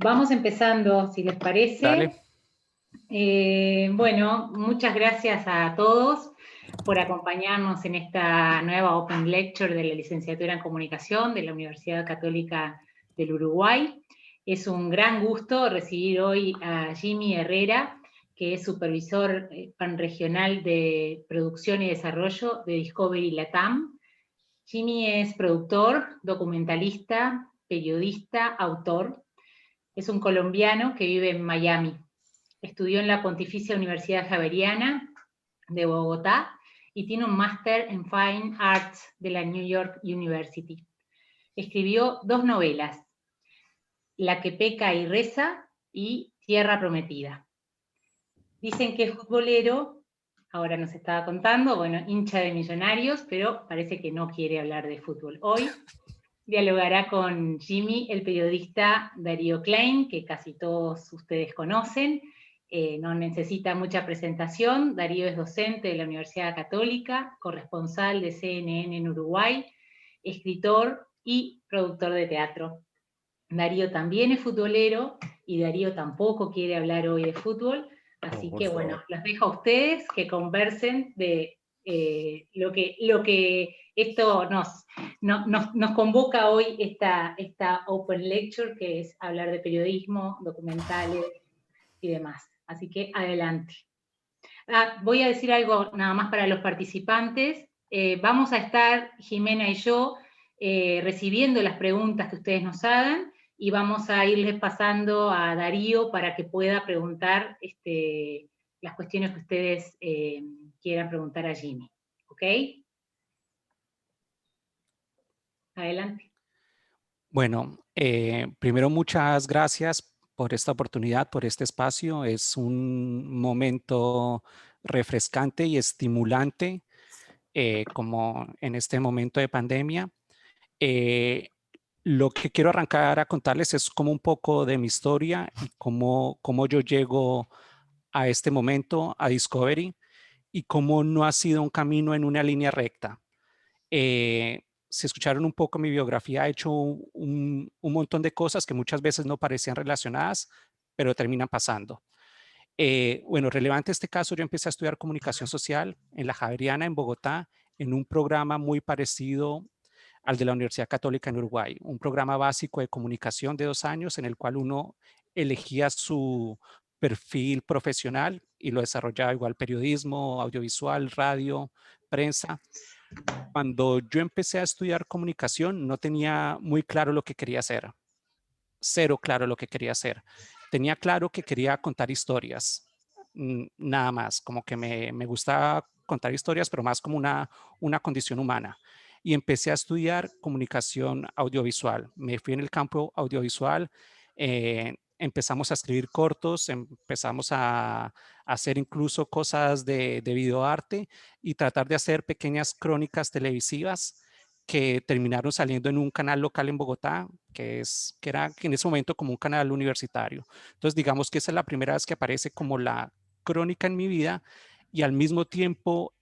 Vamos empezando, si les Dale. parece. Bueno, muchas gracias a todos por acompañarnos en esta nueva Open Lecture de la Licenciatura en Comunicación de la Universidad Católica del Uruguay. Es un gran gusto recibir hoy a Jimmy Herrera, que es supervisor panregional de producción y desarrollo de Discovery Latam. Jimmy es productor, documentalista, periodista, autor. Es un colombiano que vive en Miami. Estudió en la Pontificia Universidad Javeriana de Bogotá y tiene un máster en Fine Arts de la New York University. Escribió 2 novelas, La que peca y reza y Tierra Prometida. Dicen que es futbolero, ahora nos estaba contando, bueno, hincha de Millonarios, pero parece que no quiere hablar de fútbol hoy. Dialogará con Jimmy, el periodista Darío Klein, que casi todos ustedes conocen. No necesita mucha presentación. Darío es docente de la Universidad Católica, corresponsal de CNN en Uruguay, escritor y productor de teatro. Darío también es futbolero y Darío tampoco quiere hablar hoy de fútbol, así que bueno, los dejo a ustedes que conversen de lo que esto nos convoca hoy esta Open Lecture, que es hablar de periodismo, documentales y demás. Así que adelante. Voy a decir algo nada más para los participantes. Vamos a estar, Jimena y yo, recibiendo las preguntas que ustedes nos hagan y vamos a irles pasando a Darío para que pueda preguntar las cuestiones que ustedes quieran preguntar a Jimmy. ¿Ok? Adelante. Bueno, primero muchas gracias por esta oportunidad, por este espacio. Es un momento refrescante y estimulante, como en este momento de pandemia. Lo que quiero arrancar a contarles es como un poco de mi historia y cómo yo llego a este momento, a Discovery, y cómo no ha sido un camino en una línea recta. Si escucharon un poco mi biografía, he hecho un montón de cosas que muchas veces no parecían relacionadas, pero terminan pasando. Bueno, relevante este caso, yo empecé a estudiar comunicación social en la Javeriana, en Bogotá, en un programa muy parecido al de la Universidad Católica en Uruguay, un programa básico de comunicación de 2 años en el cual uno elegía su perfil profesional y lo desarrollaba igual periodismo, audiovisual, radio, prensa. Cuando yo empecé a estudiar comunicación, no tenía muy claro lo que quería hacer, cero claro lo que quería hacer. Tenía claro que quería contar historias, nada más, como que me gustaba contar historias, pero más como una condición humana. Y empecé a estudiar comunicación audiovisual. Me fui en el campo audiovisual, empezamos a escribir cortos, empezamos a hacer incluso cosas de videoarte y tratar de hacer pequeñas crónicas televisivas que terminaron saliendo en un canal local en Bogotá, que era en ese momento como un canal universitario. Entonces, digamos que esa es la primera vez que aparece como la crónica en mi vida y al mismo tiempo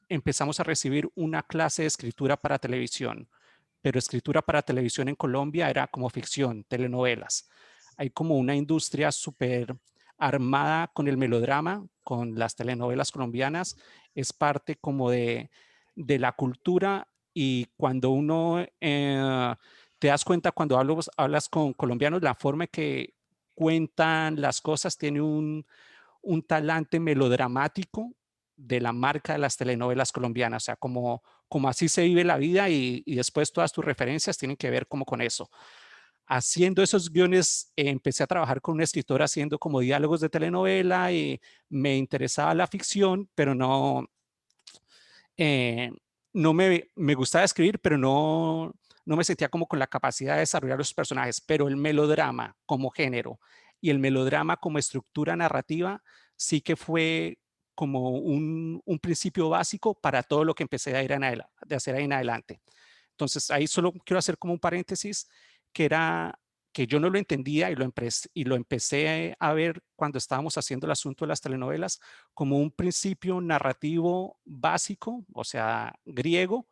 empezamos a recibir una clase de escritura para televisión, pero escritura para televisión en Colombia era como ficción, telenovelas. Hay como una industria súper armada con el melodrama, con las telenovelas colombianas, es parte como de la cultura y cuando uno te das cuenta cuando hablas con colombianos, la forma que cuentan las cosas tiene un talante melodramático de la marca de las telenovelas colombianas, o sea, como así se vive la vida y después todas tus referencias tienen que ver como con eso. Haciendo esos guiones, empecé a trabajar con un escritor haciendo como diálogos de telenovela y me interesaba la ficción, pero eh, no me gustaba escribir, pero no me sentía como con la capacidad de desarrollar los personajes, pero el melodrama como género y el melodrama como estructura narrativa sí que fue como un principio básico para todo lo que empecé de hacer ahí en adelante. Entonces, ahí solo quiero hacer como un paréntesis, que era que yo no lo entendía y lo empecé a ver cuando estábamos haciendo el asunto de las telenovelas como un principio narrativo básico, o sea, griego,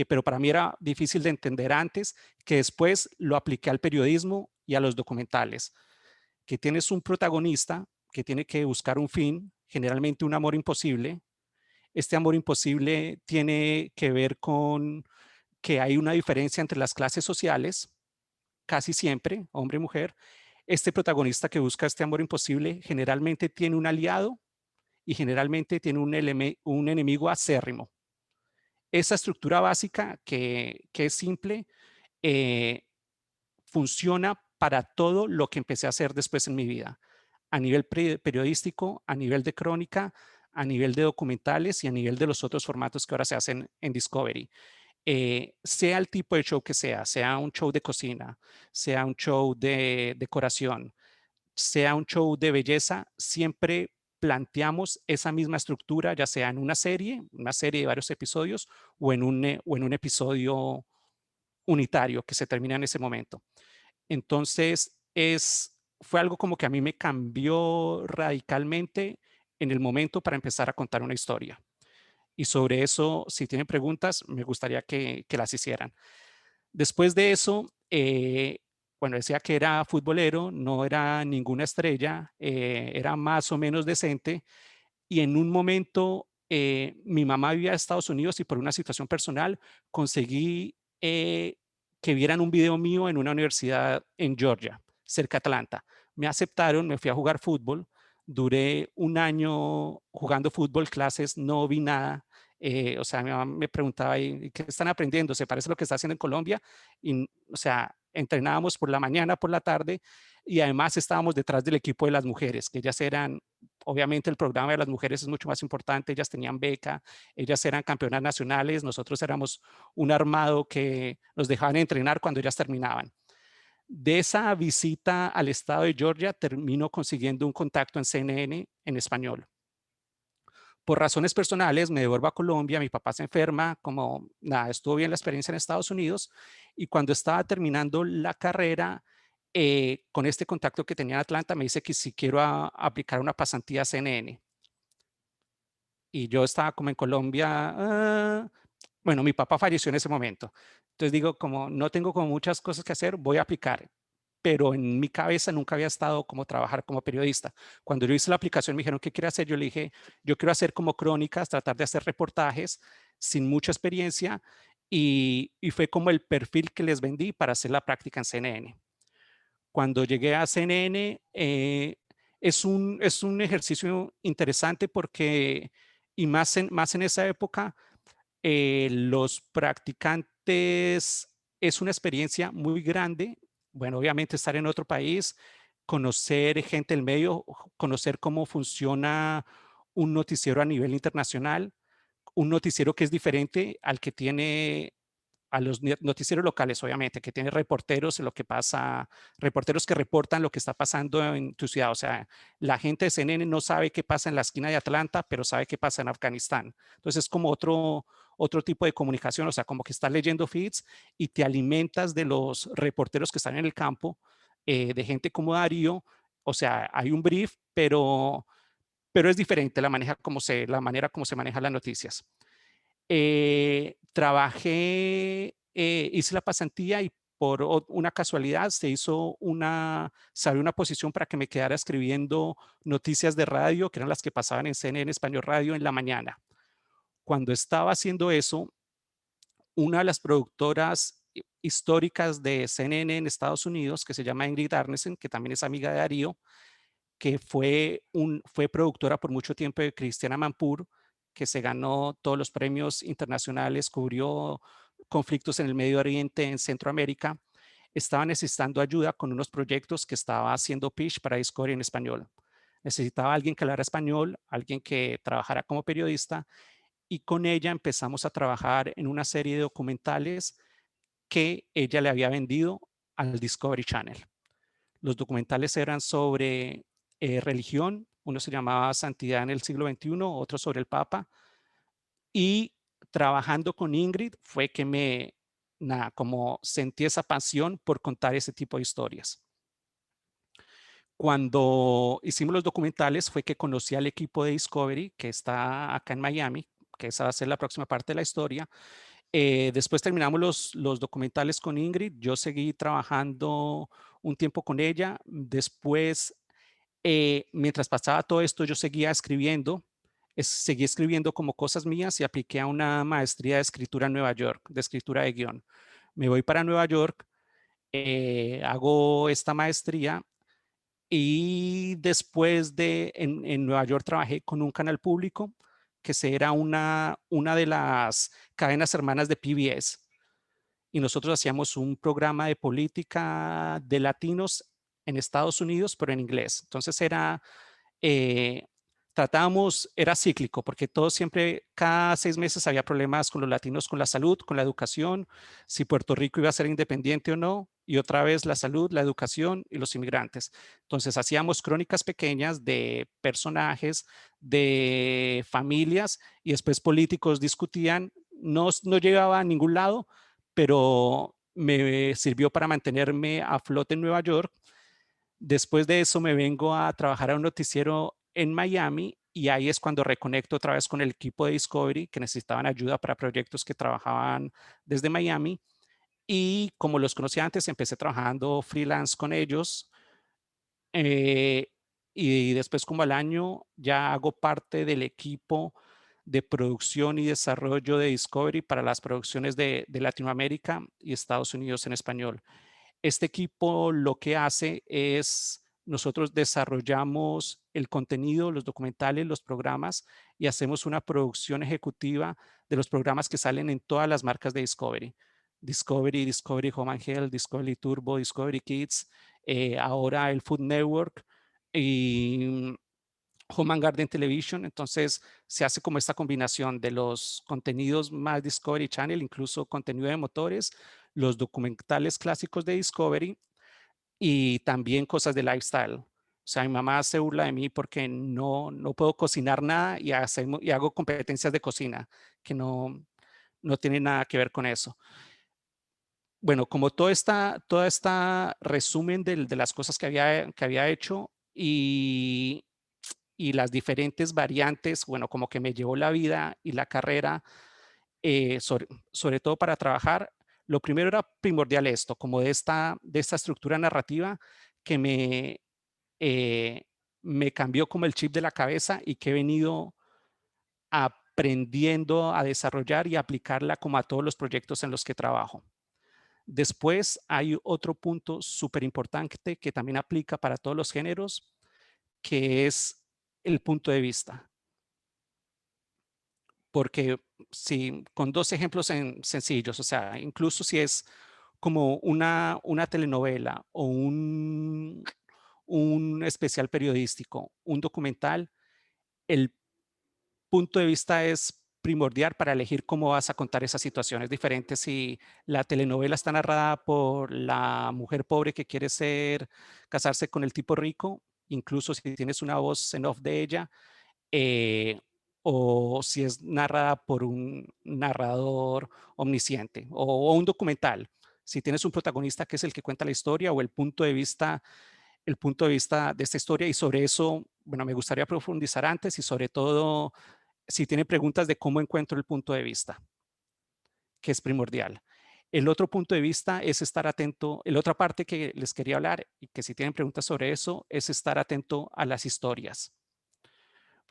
pero para mí era difícil de entender antes, que después lo apliqué al periodismo y a los documentales, que tienes un protagonista que tiene que buscar un fin, generalmente un amor imposible. Este amor imposible tiene que ver con que hay una diferencia entre las clases sociales, casi siempre, hombre y mujer. Este protagonista que busca este amor imposible generalmente tiene un aliado y generalmente tiene un enemigo acérrimo. Esa estructura básica que es simple, eh, funciona para todo lo que empecé a hacer después en mi vida, a nivel periodístico, a nivel de crónica, a nivel de documentales y a nivel de los otros formatos que ahora se hacen en Discovery. Sea el tipo de show que sea un show de cocina, sea un show de decoración, sea un show de belleza, siempre planteamos esa misma estructura, ya sea en una serie de varios episodios o en un episodio unitario que se termina en ese momento. Entonces, fue algo como que a mí me cambió radicalmente en el momento para empezar a contar una historia. Y sobre eso, si tienen preguntas, me gustaría que las hicieran. Después de eso, bueno, decía que era futbolero, no era ninguna estrella, era más o menos decente. Y en un momento, mi mamá vivía en Estados Unidos y por una situación personal conseguí que vieran un video mío en una universidad en Georgia, cerca de Atlanta. Me aceptaron, me fui a jugar fútbol, duré un año jugando fútbol, clases, no vi nada. O sea, mi mamá me preguntaba, ¿y qué están aprendiendo? ¿Se parece a lo que está haciendo en Colombia? Y, o sea, entrenábamos por la mañana, por la tarde, y además estábamos detrás del equipo de las mujeres, que ellas eran, obviamente el programa de las mujeres es mucho más importante, ellas tenían beca, ellas eran campeonas nacionales, nosotros éramos un armado que nos dejaban entrenar cuando ellas terminaban. De esa visita al estado de Georgia termino consiguiendo un contacto en CNN en español. Por razones personales me devuelvo a Colombia, mi papá se enferma, como nada, estuvo bien la experiencia en Estados Unidos y cuando estaba terminando la carrera, con este contacto que tenía en Atlanta, me dice que si quiero aplicar una pasantía a CNN. Y yo estaba como en Colombia, bueno, mi papá falleció en ese momento. Entonces digo, como no tengo como muchas cosas que hacer, voy a aplicar. Pero en mi cabeza nunca había estado como trabajar como periodista. Cuando yo hice la aplicación me dijeron, ¿qué quiere hacer? Yo le dije, yo quiero hacer como crónicas, tratar de hacer reportajes sin mucha experiencia y fue como el perfil que les vendí para hacer la práctica en CNN. Cuando llegué a CNN, es un ejercicio interesante porque, y más en esa época, los practicantes es una experiencia muy grande. Bueno, obviamente estar en otro país, conocer gente del medio, conocer cómo funciona un noticiero a nivel internacional, un noticiero que es diferente al que tiene a los noticieros locales, obviamente, que tiene reporteros, lo que pasa, reporteros que reportan lo que está pasando en tu ciudad. O sea, la gente de CNN no sabe qué pasa en la esquina de Atlanta, pero sabe qué pasa en Afganistán. Entonces es como otro tipo de comunicación, o sea, como que estás leyendo feeds y te alimentas de los reporteros que están en el campo, de gente como Darío. O sea, hay un brief, pero es diferente la manera como se manejan las noticias. Hice la pasantía y por una casualidad se abrió una posición para que me quedara escribiendo noticias de radio, que eran las que pasaban en CNN Español Radio en la mañana. Cuando estaba haciendo eso, una de las productoras históricas de CNN en Estados Unidos, que se llama Ingrid Arnesen, que también es amiga de Darío, que fue productora por mucho tiempo de Cristiana Amanpour, que se ganó todos los premios internacionales, cubrió conflictos en el Medio Oriente, en Centroamérica, estaba necesitando ayuda con unos proyectos que estaba haciendo pitch para Discovery en español. Necesitaba alguien que hablara español, alguien que trabajara como periodista, y con ella empezamos a trabajar en una serie de documentales que ella le había vendido al Discovery Channel. Los documentales eran sobre religión, uno se llamaba Santidad en el siglo XXI, otro sobre el Papa, y trabajando con Ingrid fue que como sentí esa pasión por contar ese tipo de historias. Cuando hicimos los documentales fue que conocí al equipo de Discovery, que está acá en Miami, que esa va a ser la próxima parte de la historia. Después terminamos los documentales con Ingrid. Yo seguí trabajando un tiempo con ella. Después, mientras pasaba todo esto, yo seguía escribiendo. Seguí escribiendo como cosas mías y apliqué a una maestría de escritura en Nueva York, de escritura de guión. Me voy para Nueva York, hago esta maestría y después en Nueva York trabajé con un canal público era una de las cadenas hermanas de PBS. Y nosotros hacíamos un programa de política de latinos en Estados Unidos, pero en inglés. Entonces eh, era cíclico, porque todo siempre, cada 6 meses había problemas con los latinos, con la salud, con la educación, si Puerto Rico iba a ser independiente o no, y otra vez la salud, la educación y los inmigrantes. Entonces hacíamos crónicas pequeñas de personajes, de familias, y después políticos discutían. No llegaba a ningún lado, pero me sirvió para mantenerme a flote en Nueva York. Después de eso me vengo a trabajar a un noticiero en Miami y ahí es cuando reconecto otra vez con el equipo de Discovery que necesitaban ayuda para proyectos que trabajaban desde Miami. Y como los conocía antes, empecé trabajando freelance con ellos. eh, y después, como al año, ya hago parte del equipo de producción y desarrollo de Discovery para las producciones de Latinoamérica y Estados Unidos en español. Este equipo lo que hace es, nosotros desarrollamos el contenido, los documentales, los programas y hacemos una producción ejecutiva de los programas que salen en todas las marcas de Discovery. Discovery, Discovery Home and Health, Discovery Turbo, Discovery Kids, ahora el Food Network y Home and Garden Television. Entonces se hace como esta combinación de los contenidos más Discovery Channel, incluso contenido de motores, los documentales clásicos de Discovery y también cosas de lifestyle. O sea, mi mamá se burla de mí porque no puedo cocinar nada y hago competencias de cocina que no tienen nada que ver con eso. Bueno, como toda esta resumen de las cosas que había hecho y las diferentes variantes, bueno, como que me llevó la vida y la carrera, sobre todo para trabajar. Lo primero era primordial esto, como de esta estructura narrativa que eh, me cambió como el chip de la cabeza y que he venido aprendiendo a desarrollar y aplicarla como a todos los proyectos en los que trabajo. Después hay otro punto súper importante que también aplica para todos los géneros, que es el punto de vista. Porque si con dos ejemplos sencillos, o sea, incluso si es como una telenovela o un especial periodístico, un documental, el punto de vista es primordial para elegir cómo vas a contar esas situaciones diferentes. Si la telenovela está narrada por la mujer pobre que quiere casarse con el tipo rico, incluso si tienes una voz en off de ella, eh, o si es narrada por un narrador omnisciente o un documental. Si tienes un protagonista que es el que cuenta la historia o el punto de vista de esta historia y sobre eso, bueno, me gustaría profundizar antes y sobre todo si tiene preguntas de cómo encuentro el punto de vista, que es primordial. El otro punto de vista es estar atento, la otra parte que les quería hablar y que si tienen preguntas sobre eso es estar atento a las historias.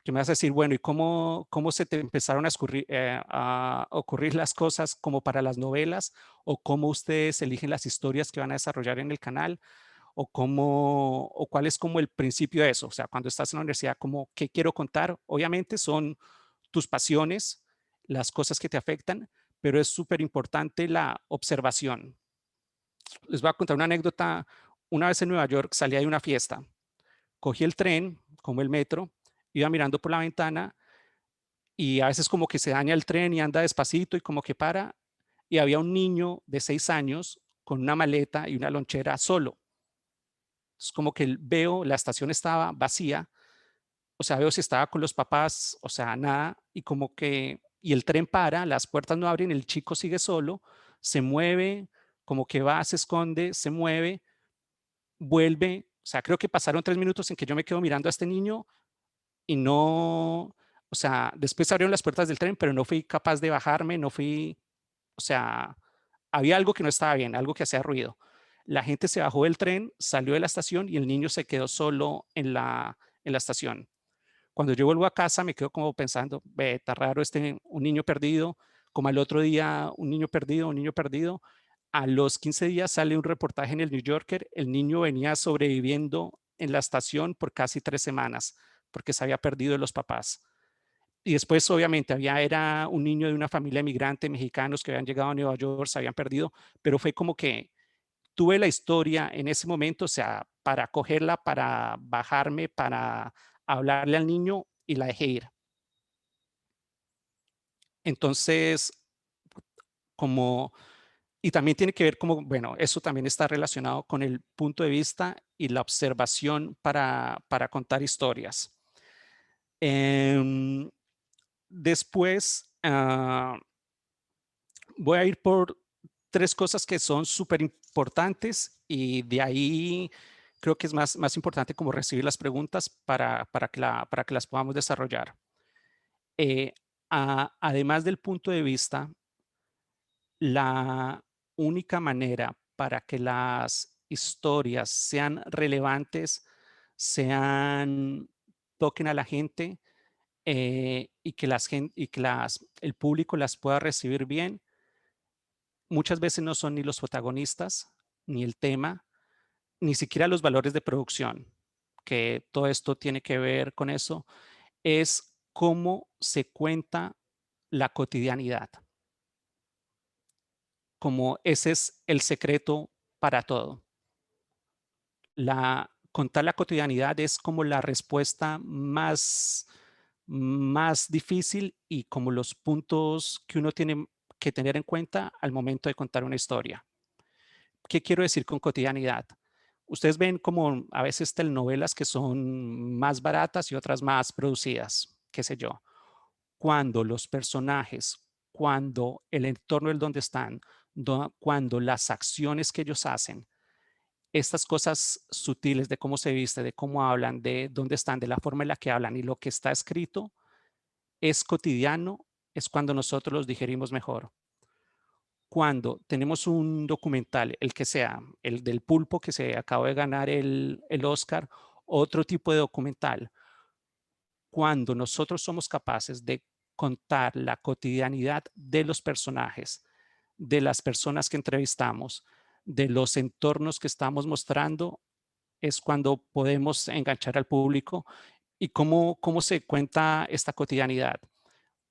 Que me vas a decir, bueno, ¿y cómo se te empezaron a ocurrir las cosas como para las novelas? ¿O cómo ustedes eligen las historias que van a desarrollar en el canal? ¿O cuál es como el principio de eso? O sea, cuando estás en la universidad, ¿qué quiero contar? Obviamente son tus pasiones, las cosas que te afectan, pero es súper importante la observación. Les voy a contar una anécdota. Una vez en Nueva York salía de una fiesta, cogí el tren, como el metro, iba mirando por la ventana y a veces como que se daña el tren y anda despacito y como que para y había un niño de 6 años con una maleta y una lonchera solo. Es como que veo, la estación estaba vacía, o sea, veo si estaba con los papás, o sea, nada, y el tren para, las puertas no abren, el chico sigue solo, se mueve, como que va, se esconde, se mueve, vuelve, o sea, creo que pasaron 3 minutos en que yo me quedo mirando a este niño y no, o sea, después abrieron las puertas del tren, pero no fui capaz de bajarme, no fui, o sea, había algo que no estaba bien, algo que hacía ruido. La gente se bajó del tren, salió de la estación y el niño se quedó solo en la estación. Cuando yo vuelvo a casa me quedo como pensando, ve, está raro un niño perdido, como al otro día un niño perdido, un niño perdido. A los 15 días sale un reportaje en el New Yorker, el niño venía sobreviviendo en la estación por casi 3 semanas porque se había perdido de los papás. Y después, obviamente, era un niño de una familia migrante mexicanos que habían llegado a Nueva York, se habían perdido, pero fue como que tuve la historia en ese momento, o sea, para cogerla, para bajarme, para hablarle al niño y la dejé ir. Entonces, como, y también tiene que ver como, bueno, eso también está relacionado con el punto de vista y la observación para contar historias. Después, voy a ir por 3 cosas que son súper importantes y de ahí creo que es más importante como recibir las preguntas para que las podamos desarrollar. Además del punto de vista, la única manera para que las historias sean relevantes, toquen a la gente y que, el público las pueda recibir bien, muchas veces no son ni los protagonistas, ni el tema, ni siquiera los valores de producción, que todo esto tiene que ver con eso, es cómo se cuenta la cotidianidad. Como ese es el secreto para todo. Contar la cotidianidad es como la respuesta más difícil y como los puntos que uno tiene que tener en cuenta al momento de contar una historia. ¿Qué quiero decir con cotidianidad? Ustedes ven como a veces telenovelas que son más baratas y otras más producidas, qué sé yo. Cuando los personajes, cuando el entorno del donde están, cuando las acciones que ellos hacen, estas cosas sutiles de cómo se viste, de cómo hablan, de dónde están, de la forma en la que hablan y lo que está escrito, es cotidiano, es cuando nosotros los digerimos mejor. Cuando tenemos un documental, el que sea, el del pulpo que se acaba de ganar el Oscar, otro tipo de documental, cuando nosotros somos capaces de contar la cotidianidad de los personajes, de las personas que entrevistamos, de los entornos que estamos mostrando, es cuando podemos enganchar al público. ¿Y cómo se cuenta esta cotidianidad?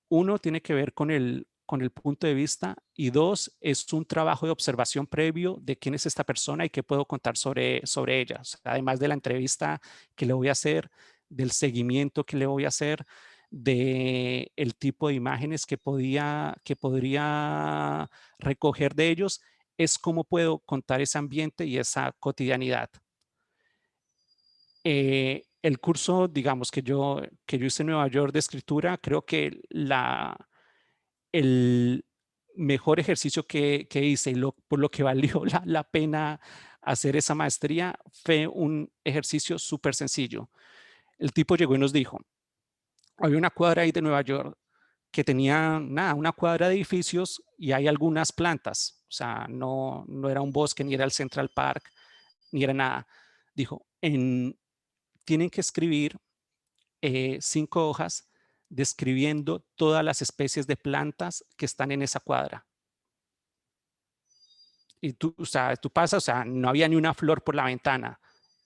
Uno, tiene que ver con el punto de vista y 2, es un trabajo de observación previo de quién es esta persona y qué puedo contar sobre ella. O sea, además de la entrevista que le voy a hacer, del seguimiento que le voy a hacer, de el tipo de imágenes que podría recoger de ellos, es cómo puedo contar ese ambiente y esa cotidianidad. El curso, digamos, que yo hice en Nueva York de escritura, creo que el mejor ejercicio que hice y por lo que valió la pena hacer esa maestría fue un ejercicio súper sencillo. El tipo llegó y nos dijo, había una cuadra ahí de Nueva York que tenía nada, una cuadra de edificios y hay algunas plantas. O sea, no era un bosque, ni era el Central Park, ni era nada. Dijo, tienen que escribir 5 hojas describiendo todas las especies de plantas que están en esa cuadra. Y tú pasas, o sea, no había ni una flor por la ventana,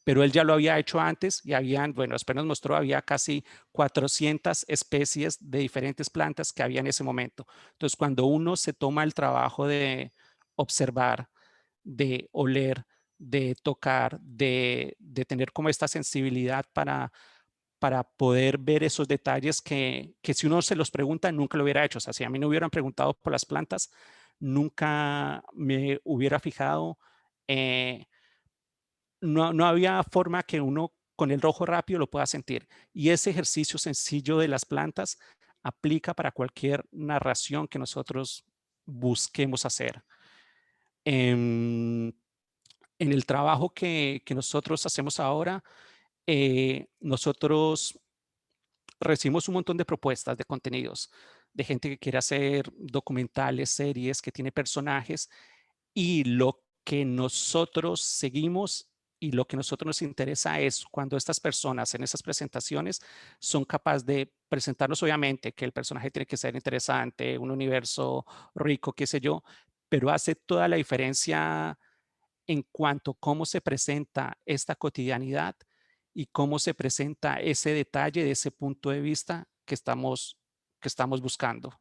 pero él ya lo había hecho antes y bueno, después nos mostró, había casi 400 especies de diferentes plantas que había en ese momento. Entonces, cuando uno se toma el trabajo de observar, de oler, de tocar, de tener como esta sensibilidad para poder ver esos detalles que si uno se los pregunta, nunca lo hubiera hecho. O sea, si a mí no hubieran preguntado por las plantas, nunca me hubiera fijado. No había forma que uno con el rojo rápido lo pueda sentir. Y ese ejercicio sencillo de las plantas aplica para cualquier narración que nosotros busquemos hacer. En el trabajo que nosotros hacemos ahora, nosotros recibimos un montón de propuestas de contenidos, de gente que quiere hacer documentales, series, que tiene personajes, y lo que nosotros seguimos y lo que a nosotros nos interesa es cuando estas personas en esas presentaciones son capaces de presentarnos, obviamente, que el personaje tiene que ser interesante, un universo rico, qué sé yo, pero hace toda la diferencia en cuanto a cómo se presenta esta cotidianidad y cómo se presenta ese detalle de ese punto de vista que estamos buscando.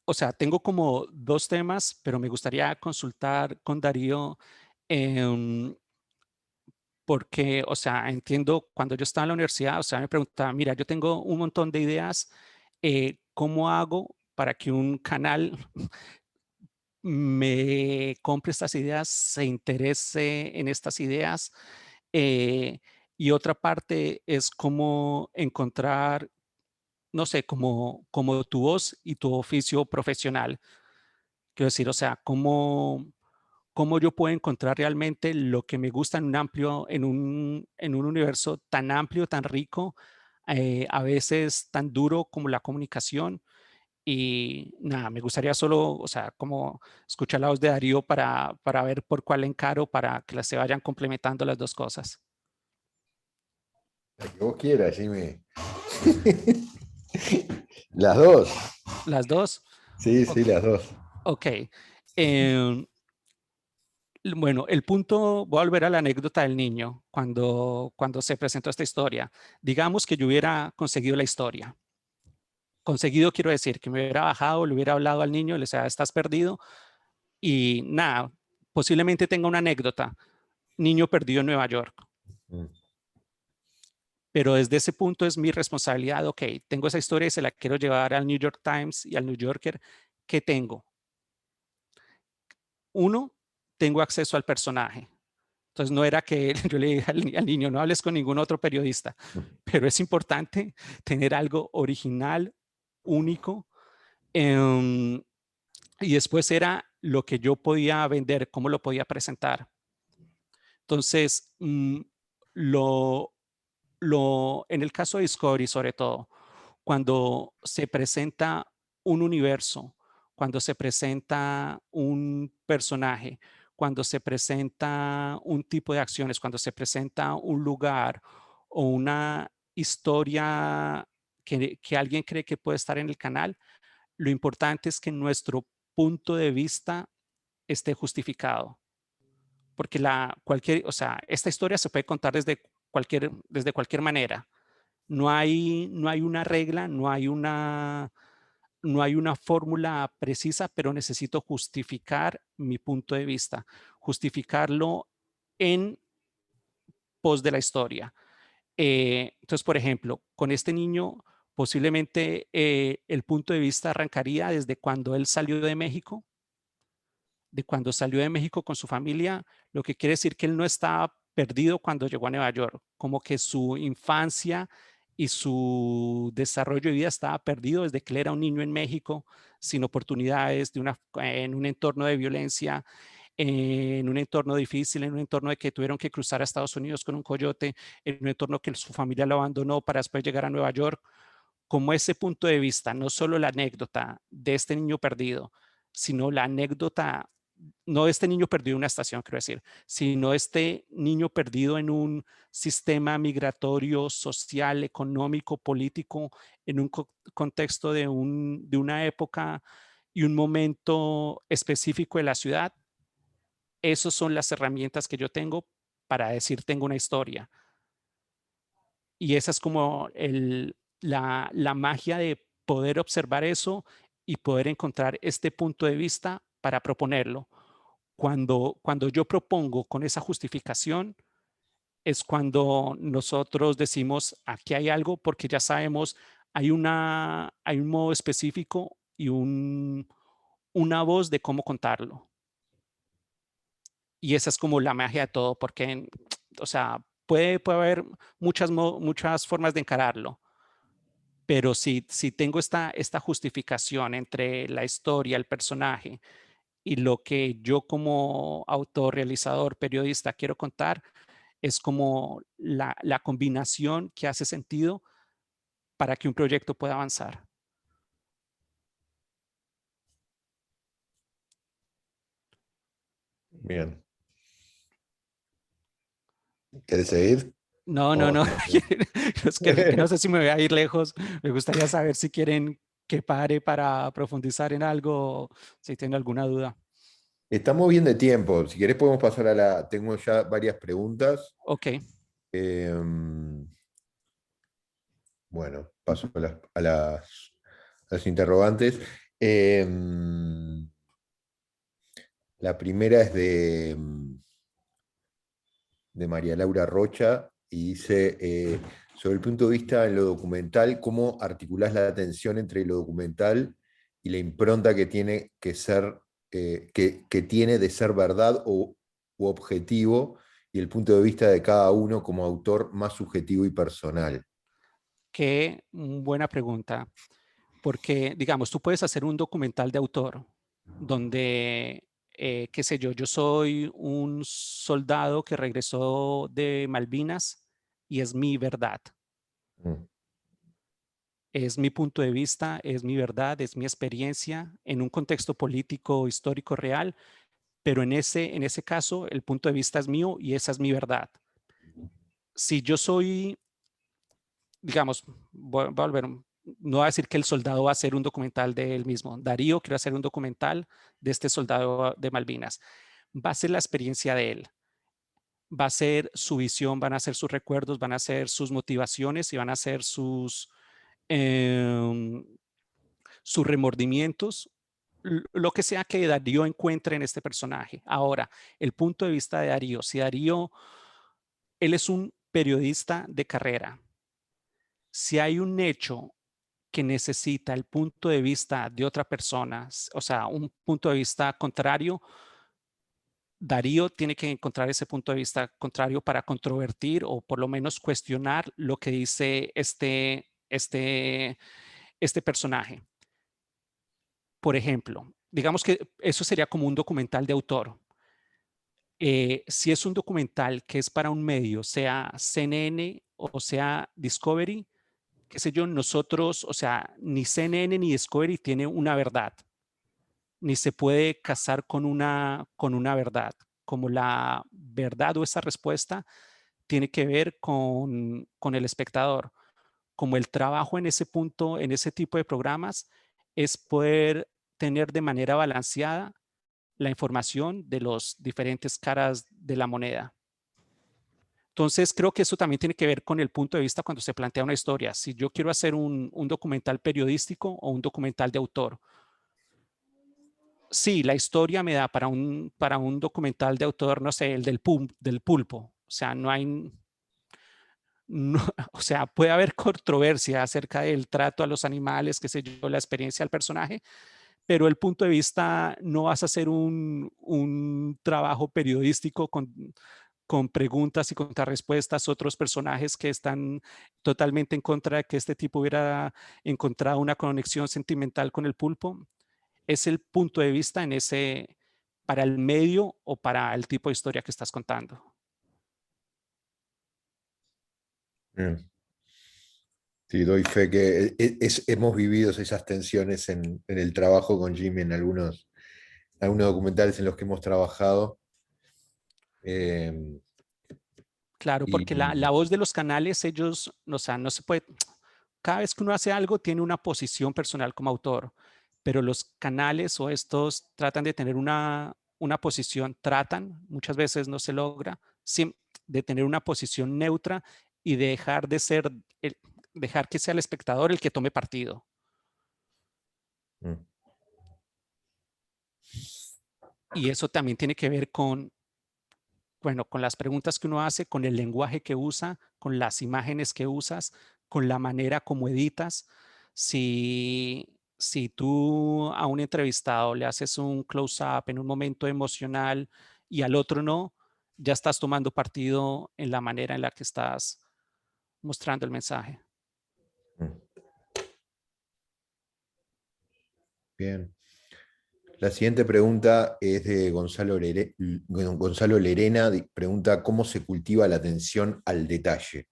O sea, tengo como dos temas, pero me gustaría consultar con Darío porque, o sea, entiendo cuando yo estaba en la universidad, o sea, me preguntaba, mira, yo tengo un montón de ideas, ¿cómo hago para que un canal me compre estas ideas, se interese en estas ideas? Y otra parte es cómo encontrar, no sé, como tu voz y tu oficio profesional. Quiero decir, o sea, cómo yo puedo encontrar realmente lo que me gusta en un amplio, en un universo tan amplio, tan rico, a veces tan duro como la comunicación. Y nada, me gustaría solo, o sea, como escuchar la voz de Darío para ver por cuál encaro, para que se vayan complementando las dos cosas. La que vos quieras, Jimmy. Las dos. Las dos. Sí, Ok. sí, las dos. Ok. Em, Bueno, el punto, voy a volver a la anécdota del niño cuando se presentó esta historia. Digamos que yo hubiera conseguido la historia. Conseguido quiero decir que me hubiera bajado, le hubiera hablado al niño, le decía, estás perdido y nada, posiblemente tenga una anécdota. Niño perdido en Nueva York. Mm. Pero desde ese punto es mi responsabilidad, ok, tengo esa historia y se la quiero llevar al New York Times y al New Yorker. ¿Qué tengo? Uno, tengo acceso al personaje. Entonces no era que yo le dije al niño, no hables con ningún otro periodista, pero es importante tener algo original, único. em, y después era lo que yo podía vender, cómo lo podía presentar. Entonces, lo, en el caso de Discovery, sobre todo, cuando se presenta un universo, cuando se presenta un personaje, cuando se presenta un tipo de acciones, cuando se presenta un lugar o una historia que alguien cree que puede estar en el canal, lo importante es que nuestro punto de vista esté justificado. Porque o sea, esta historia se puede contar desde cualquier manera. No hay una regla, no hay una fórmula precisa, pero necesito justificar mi punto de vista, justificarlo en pos de la historia. Entonces, por ejemplo, con este niño, posiblemente el punto de vista arrancaría desde cuando él salió de México, con su familia, lo que quiere decir que él no estaba perdido cuando llegó a Nueva York, como que su infancia y su desarrollo de vida estaba perdido desde que él era un niño en México, sin oportunidades, en un entorno de violencia, en un entorno difícil, en un entorno de que tuvieron que cruzar a Estados Unidos con un coyote, en un entorno que su familia lo abandonó para después llegar a Nueva York. Como ese punto de vista, no solo la anécdota de este niño perdido, sino la anécdota, no de este niño perdido en una estación, quiero decir, sino este niño perdido en un sistema migratorio, social, económico, político, en un contexto de una época y un momento específico de la ciudad. Esas son las herramientas que yo tengo para decir tengo una historia. Y esa es como la magia de poder observar eso y poder encontrar este punto de vista para proponerlo. Cuando yo propongo con esa justificación, es cuando nosotros decimos, aquí hay algo, porque ya sabemos, hay un modo específico y una voz de cómo contarlo. Y esa es como la magia de todo, porque, o sea, puede haber muchas formas de encararlo, pero si tengo esta justificación entre la historia, el personaje y lo que yo como autor, realizador, periodista quiero contar, es como la combinación que hace sentido para que un proyecto pueda avanzar. Bien. ¿Quieres seguir? No, no, O- no. Es que no sé si me voy a ir lejos. Me gustaría saber si quieren que pare para profundizar en algo, si tienen alguna duda. Estamos bien de tiempo. Si querés podemos pasar a la... Tengo ya varias preguntas. Ok. Em, bueno, paso a las interrogantes. Em, la primera es de María Laura Rocha y dice, sobre el punto de vista en lo documental, ¿cómo articulás la tensión entre lo documental y la impronta que tiene que ser, que tiene de ser verdad u objetivo, y el punto de vista de cada uno como autor más subjetivo y personal? Qué buena pregunta. Porque, digamos, tú puedes hacer un documental de autor donde, qué sé yo soy un soldado que regresó de Malvinas y es mi verdad. Mm. Es mi punto de vista, es mi verdad, es mi experiencia en un contexto político, histórico, real, pero en ese caso el punto de vista es mío y esa es mi verdad. Si yo soy, digamos, voy a volver, no voy a decir que el soldado va a hacer un documental de él mismo. Darío quiere hacer un documental de este soldado de Malvinas. Va a ser la experiencia de él. Va a ser su visión, van a ser sus recuerdos, van a ser sus motivaciones y van a ser eh, sus remordimientos, lo que sea que Darío encuentre en este personaje. Ahora, el punto de vista de Darío, si Darío, él es un periodista de carrera, si hay un hecho que necesita el punto de vista de otra persona, o sea, un punto de vista contrario, Darío tiene que encontrar ese punto de vista contrario para controvertir o por lo menos cuestionar lo que dice este personaje. Por ejemplo, digamos que eso sería como un documental de autor. Si es un documental que es para un medio, sea CNN o sea Discovery, qué sé yo, nosotros, o sea, ni CNN ni Discovery tiene una verdad, ni se puede casar con una verdad. Como la verdad o esa respuesta tiene que ver con el espectador. Como el trabajo en ese punto, en ese tipo de programas, es poder tener de manera balanceada la información de los diferentes caras de la moneda. Entonces, creo que eso también tiene que ver con el punto de vista cuando se plantea una historia. Si yo quiero hacer un documental periodístico o un documental de autor, sí, la historia me da para un documental de autor, no sé, el del pulpo. O sea, no hay, no, o sea, puede haber controversia acerca del trato a los animales, qué sé yo, la experiencia del personaje, pero el punto de vista no vas a hacer un trabajo periodístico con preguntas y contrarrespuestas, otros personajes que están totalmente en contra de que este tipo hubiera encontrado una conexión sentimental con el pulpo. Es el punto de vista en ese, para el medio o para el tipo de historia que estás contando. Bien. Sí, doy fe que hemos vivido esas tensiones en el trabajo con Jimmy en algunos documentales en los que hemos trabajado. Eh, Claro, porque la y voz de los canales, ellos, o sea, no se puede, cada vez que uno hace algo tiene una posición personal como autor, pero los canales o estos tratan de tener una posición, muchas veces no se logra, de tener una posición neutra y dejar de ser, dejar que sea el espectador el que tome partido. mm, Y eso también tiene que ver con, bueno, con las preguntas que uno hace, con el lenguaje que usa, con las imágenes que usas, con la manera como editas. Si tú a un entrevistado le haces un close-up en un momento emocional y al otro no, ya estás tomando partido en la manera en la que estás mostrando el mensaje. mm. Bien. La siguiente pregunta es de Gonzalo Lerena, pregunta ¿cómo se cultiva la atención al detalle?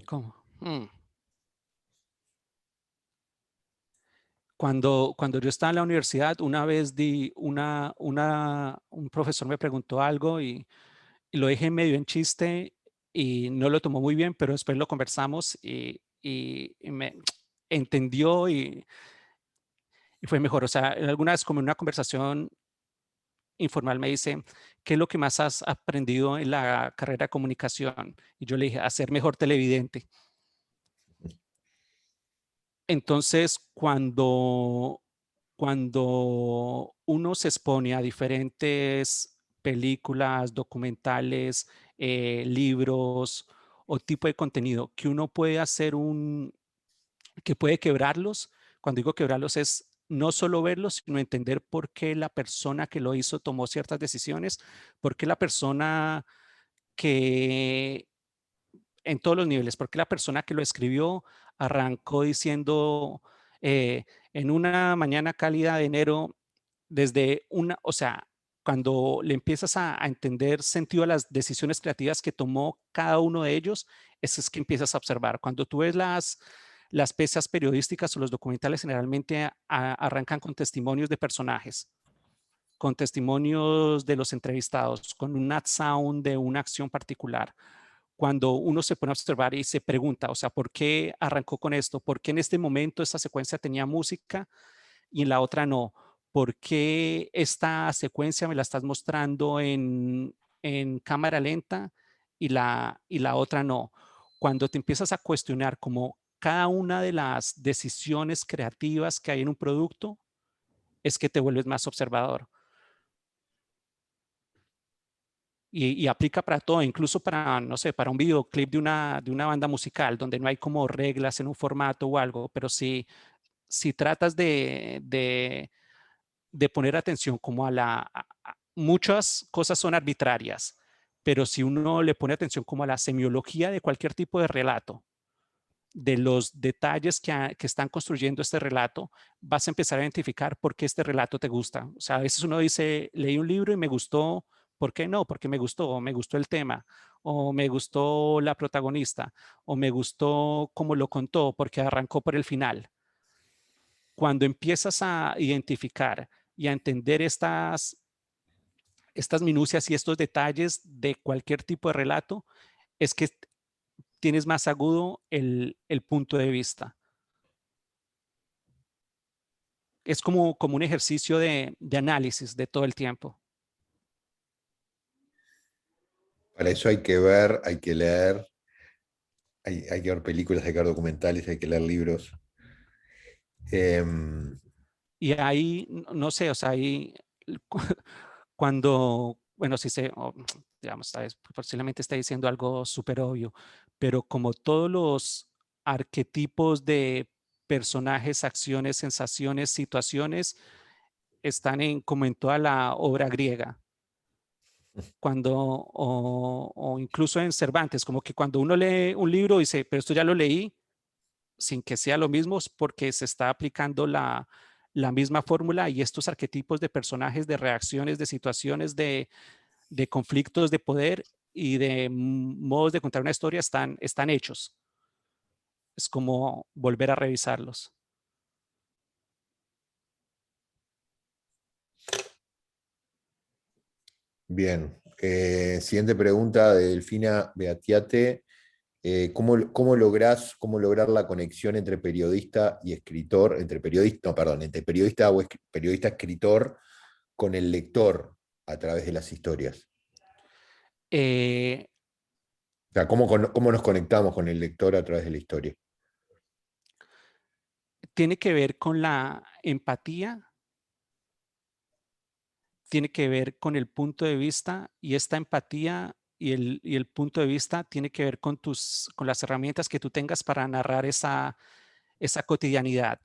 ¿Cómo? Cuando yo estaba en la universidad, una vez un profesor me preguntó algo y lo dije medio en chiste y no lo tomó muy bien, pero después lo conversamos y me entendió y fue mejor. O sea, alguna vez como en una conversación informal me dice, ¿qué es lo que más has aprendido en la carrera de comunicación? Y yo le dije, a ser mejor televidente. Entonces, cuando uno se expone a diferentes películas, documentales, libros o tipo de contenido que uno puede hacer que puede quebrarlos, cuando digo quebrarlos es no solo verlos, sino entender por qué la persona que lo hizo tomó ciertas decisiones, por qué la persona que en todos los niveles, porque la persona que lo escribió arrancó diciendo en una mañana cálida de enero, desde o sea, cuando le empiezas a entender sentido a las decisiones creativas que tomó cada uno de ellos, eso es que empiezas a observar. Cuando tú ves las piezas periodísticas o los documentales, generalmente arrancan con testimonios de personajes, con testimonios de los entrevistados, con un ad sound de una acción particular. Cuando uno se pone a observar y se pregunta, o sea, ¿por qué arrancó con esto? ¿Por qué en este momento esta secuencia tenía música y en la otra no? ¿Por qué esta secuencia me la estás mostrando en cámara lenta y la otra no? Cuando te empiezas a cuestionar como cada una de las decisiones creativas que hay en un producto, es que te vuelves más observador. Y aplica para todo, incluso para, no sé, para un videoclip de una banda musical, donde no hay como reglas en un formato o algo, pero si tratas de poner atención como muchas cosas son arbitrarias, pero si uno le pone atención como a la semiología de cualquier tipo de relato, de los detalles que están construyendo este relato, vas a empezar a identificar por qué este relato te gusta. O sea, a veces uno dice, leí un libro y me gustó, ¿por qué no? Porque me gustó el tema, o me gustó la protagonista, o me gustó cómo lo contó, porque arrancó por el final. Cuando empiezas a identificar y a entender estas minucias y estos detalles de cualquier tipo de relato, es que tienes más agudo el punto de vista. Es como un ejercicio de análisis de todo el tiempo. Para eso hay que ver, hay que leer, hay que ver películas, hay que ver documentales, hay que leer libros. Y ahí, no sé, o sea, ahí cuando, bueno, si se, digamos, posiblemente está diciendo algo súper obvio, pero como todos los arquetipos de personajes, acciones, sensaciones, situaciones, están como en toda la obra griega. O incluso en Cervantes, como que cuando uno lee un libro dice, pero esto ya lo leí, sin que sea lo mismo, es porque se está aplicando la misma fórmula y estos arquetipos de personajes, de reacciones, de situaciones, de conflictos de poder y de modos de contar una historia están hechos. Es como volver a revisarlos. Bien. Siguiente pregunta de Delfina Beatiate. ¿Cómo lograr la conexión entre periodista y escritor, entre periodista, no, perdón, entre periodista o periodista escritor con el lector a través de las historias? Eh, O sea, ¿cómo nos conectamos con el lector a través de la historia? Tiene que ver con la empatía, tiene que ver con el punto de vista y esta empatía y el punto de vista tiene que ver con las herramientas que tú tengas para narrar esa cotidianidad.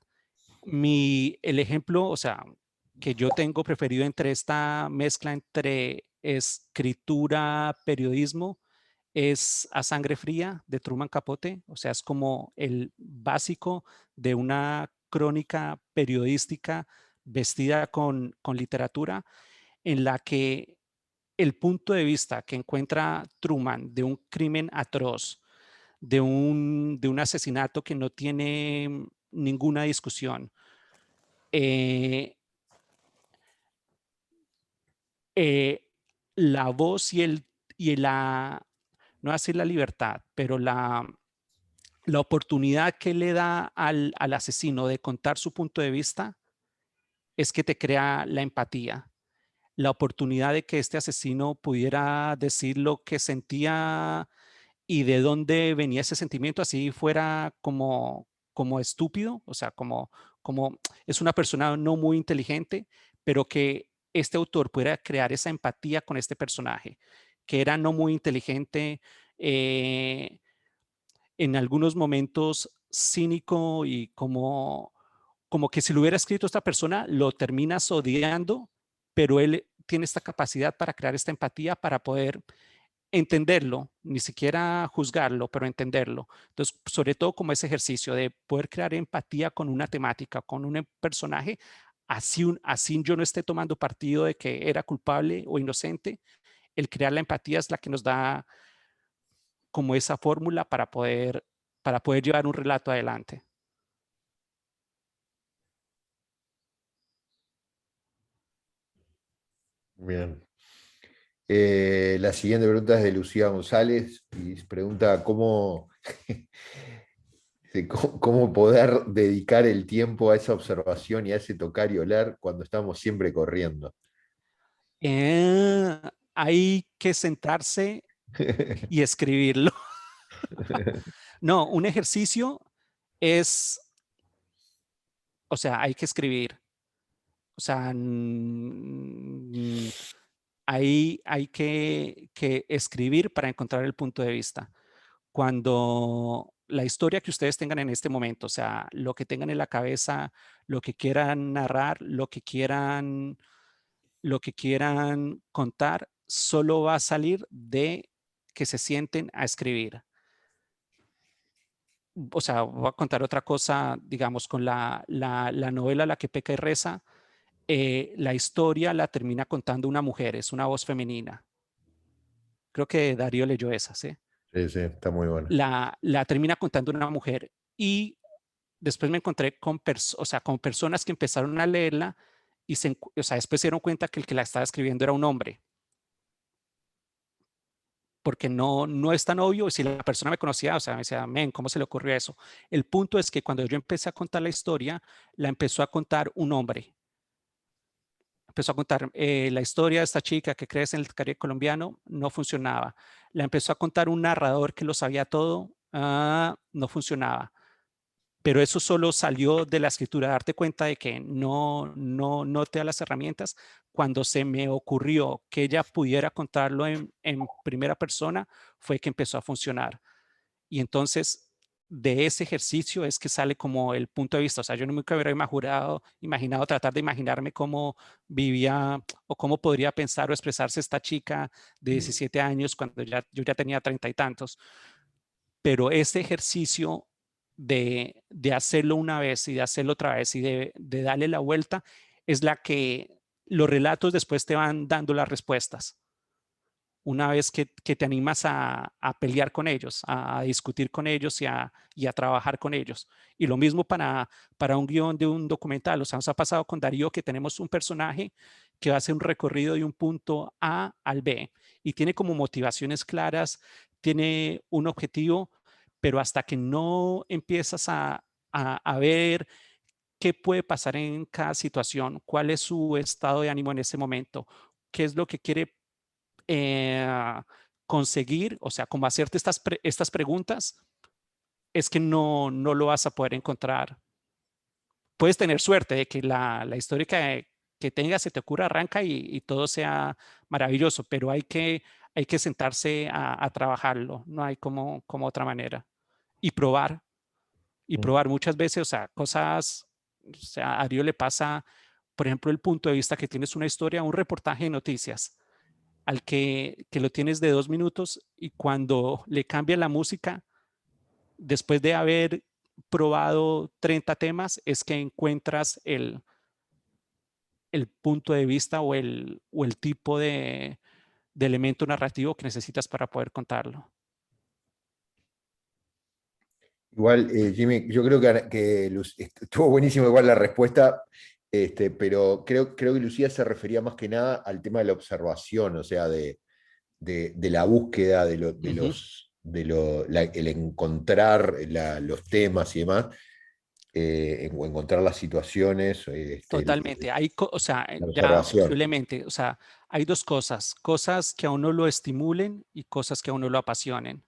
El ejemplo, o sea, que yo tengo preferido entre esta mezcla entre escritura, periodismo, es A Sangre Fría de Truman Capote, o sea, es como el básico de una crónica periodística vestida con literatura, en la que el punto de vista que encuentra Truman de un crimen atroz, de un asesinato que no tiene ninguna discusión, eh, eh, la voz no así la libertad, pero la oportunidad que le da al asesino de contar su punto de vista es que te crea la empatía. La oportunidad de que este asesino pudiera decir lo que sentía y de dónde venía ese sentimiento, así fuera como estúpido, o sea, como es una persona no muy inteligente, pero que este autor pudiera crear esa empatía con este personaje, que era no muy inteligente, en algunos momentos cínico y como que si lo hubiera escrito esta persona, lo terminas odiando, pero él tiene esta capacidad para crear esta empatía, para poder entenderlo, ni siquiera juzgarlo, pero entenderlo. Entonces, sobre todo como ese ejercicio de poder crear empatía con una temática, con un personaje, así yo no esté tomando partido de que era culpable o inocente, el crear la empatía es la que nos da como esa fórmula para poder llevar un relato adelante. Bien. La siguiente pregunta es de Lucía González y pregunta cómo poder dedicar el tiempo a esa observación y a ese tocar y oler cuando estamos siempre corriendo. Hay que sentarse y escribirlo. No, un ejercicio es, o sea, hay que escribir. O sea, hay que escribir para encontrar el punto de vista. Cuando la historia que ustedes tengan en este momento, o sea, lo que tengan en la cabeza, lo que quieran narrar, lo que quieran contar, solo va a salir de que se sienten a escribir. O sea, voy a contar otra cosa, digamos, con la novela La que peca y reza. La historia la termina contando una mujer, es una voz femenina. Creo que Darío leyó esa, ¿sí? Sí, sí, está muy bueno. La termina contando una mujer y después me encontré o sea, con personas que empezaron a leerla y o sea, después se dieron cuenta que el que la estaba escribiendo era un hombre. Porque no es tan obvio. Si la persona me conocía, o sea, me decía, men, ¿cómo se le ocurrió eso? El punto es que cuando yo empecé a contar la historia, la empezó a contar un hombre. Empezó a contar la historia de esta chica que crece en el Caribe colombiano, no funcionaba. La empezó a contar un narrador que lo sabía todo, no funcionaba. Pero eso solo salió de la escritura, darte cuenta de que no te da las herramientas. Cuando se me ocurrió que ella pudiera contarlo en primera persona, fue que empezó a funcionar. Y entonces, de ese ejercicio es que sale como el punto de vista. O sea, yo nunca hubiera imaginado tratar de imaginarme cómo vivía o cómo podría pensar o expresarse esta chica de 17 años cuando yo ya tenía 30 y tantos. Pero ese ejercicio de hacerlo una vez y de hacerlo otra vez y de darle la vuelta es la que los relatos después te van dando las respuestas. Una vez que te animas a pelear con ellos, a discutir con ellos y a trabajar con ellos. Y lo mismo para un guión de un documental. O sea, nos ha pasado con Darío que tenemos un personaje que hace un recorrido de un punto A al B y tiene como motivaciones claras, tiene un objetivo, pero hasta que no empiezas a ver qué puede pasar en cada situación, cuál es su estado de ánimo en ese momento, qué es lo que quiere conseguir, o sea, como hacerte estas preguntas, es que no lo vas a poder encontrar. Puedes tener suerte de que la historia que tengas se te ocurra, arranca y todo sea maravilloso, pero hay que sentarse a trabajarlo, no hay como otra manera. Y probar muchas veces, o sea, cosas, o sea, a Darío le pasa, por ejemplo, el punto de vista que tienes una historia, un reportaje de noticias. al que lo tienes de 2 minutos y cuando le cambia la música, después de haber probado 30 temas, es que encuentras el punto de vista o el tipo de elemento narrativo que necesitas para poder contarlo. Igual, Jimmy, yo creo que estuvo buenísimo igual la respuesta, pero creo que Lucía se refería más que nada al tema de la observación, o sea, de la búsqueda el encontrar los temas y demás, o encontrar las situaciones, Totalmente. O sea, la ya observación. posiblemente, o sea, hay dos cosas que a uno lo estimulen y cosas que a uno lo apasionen.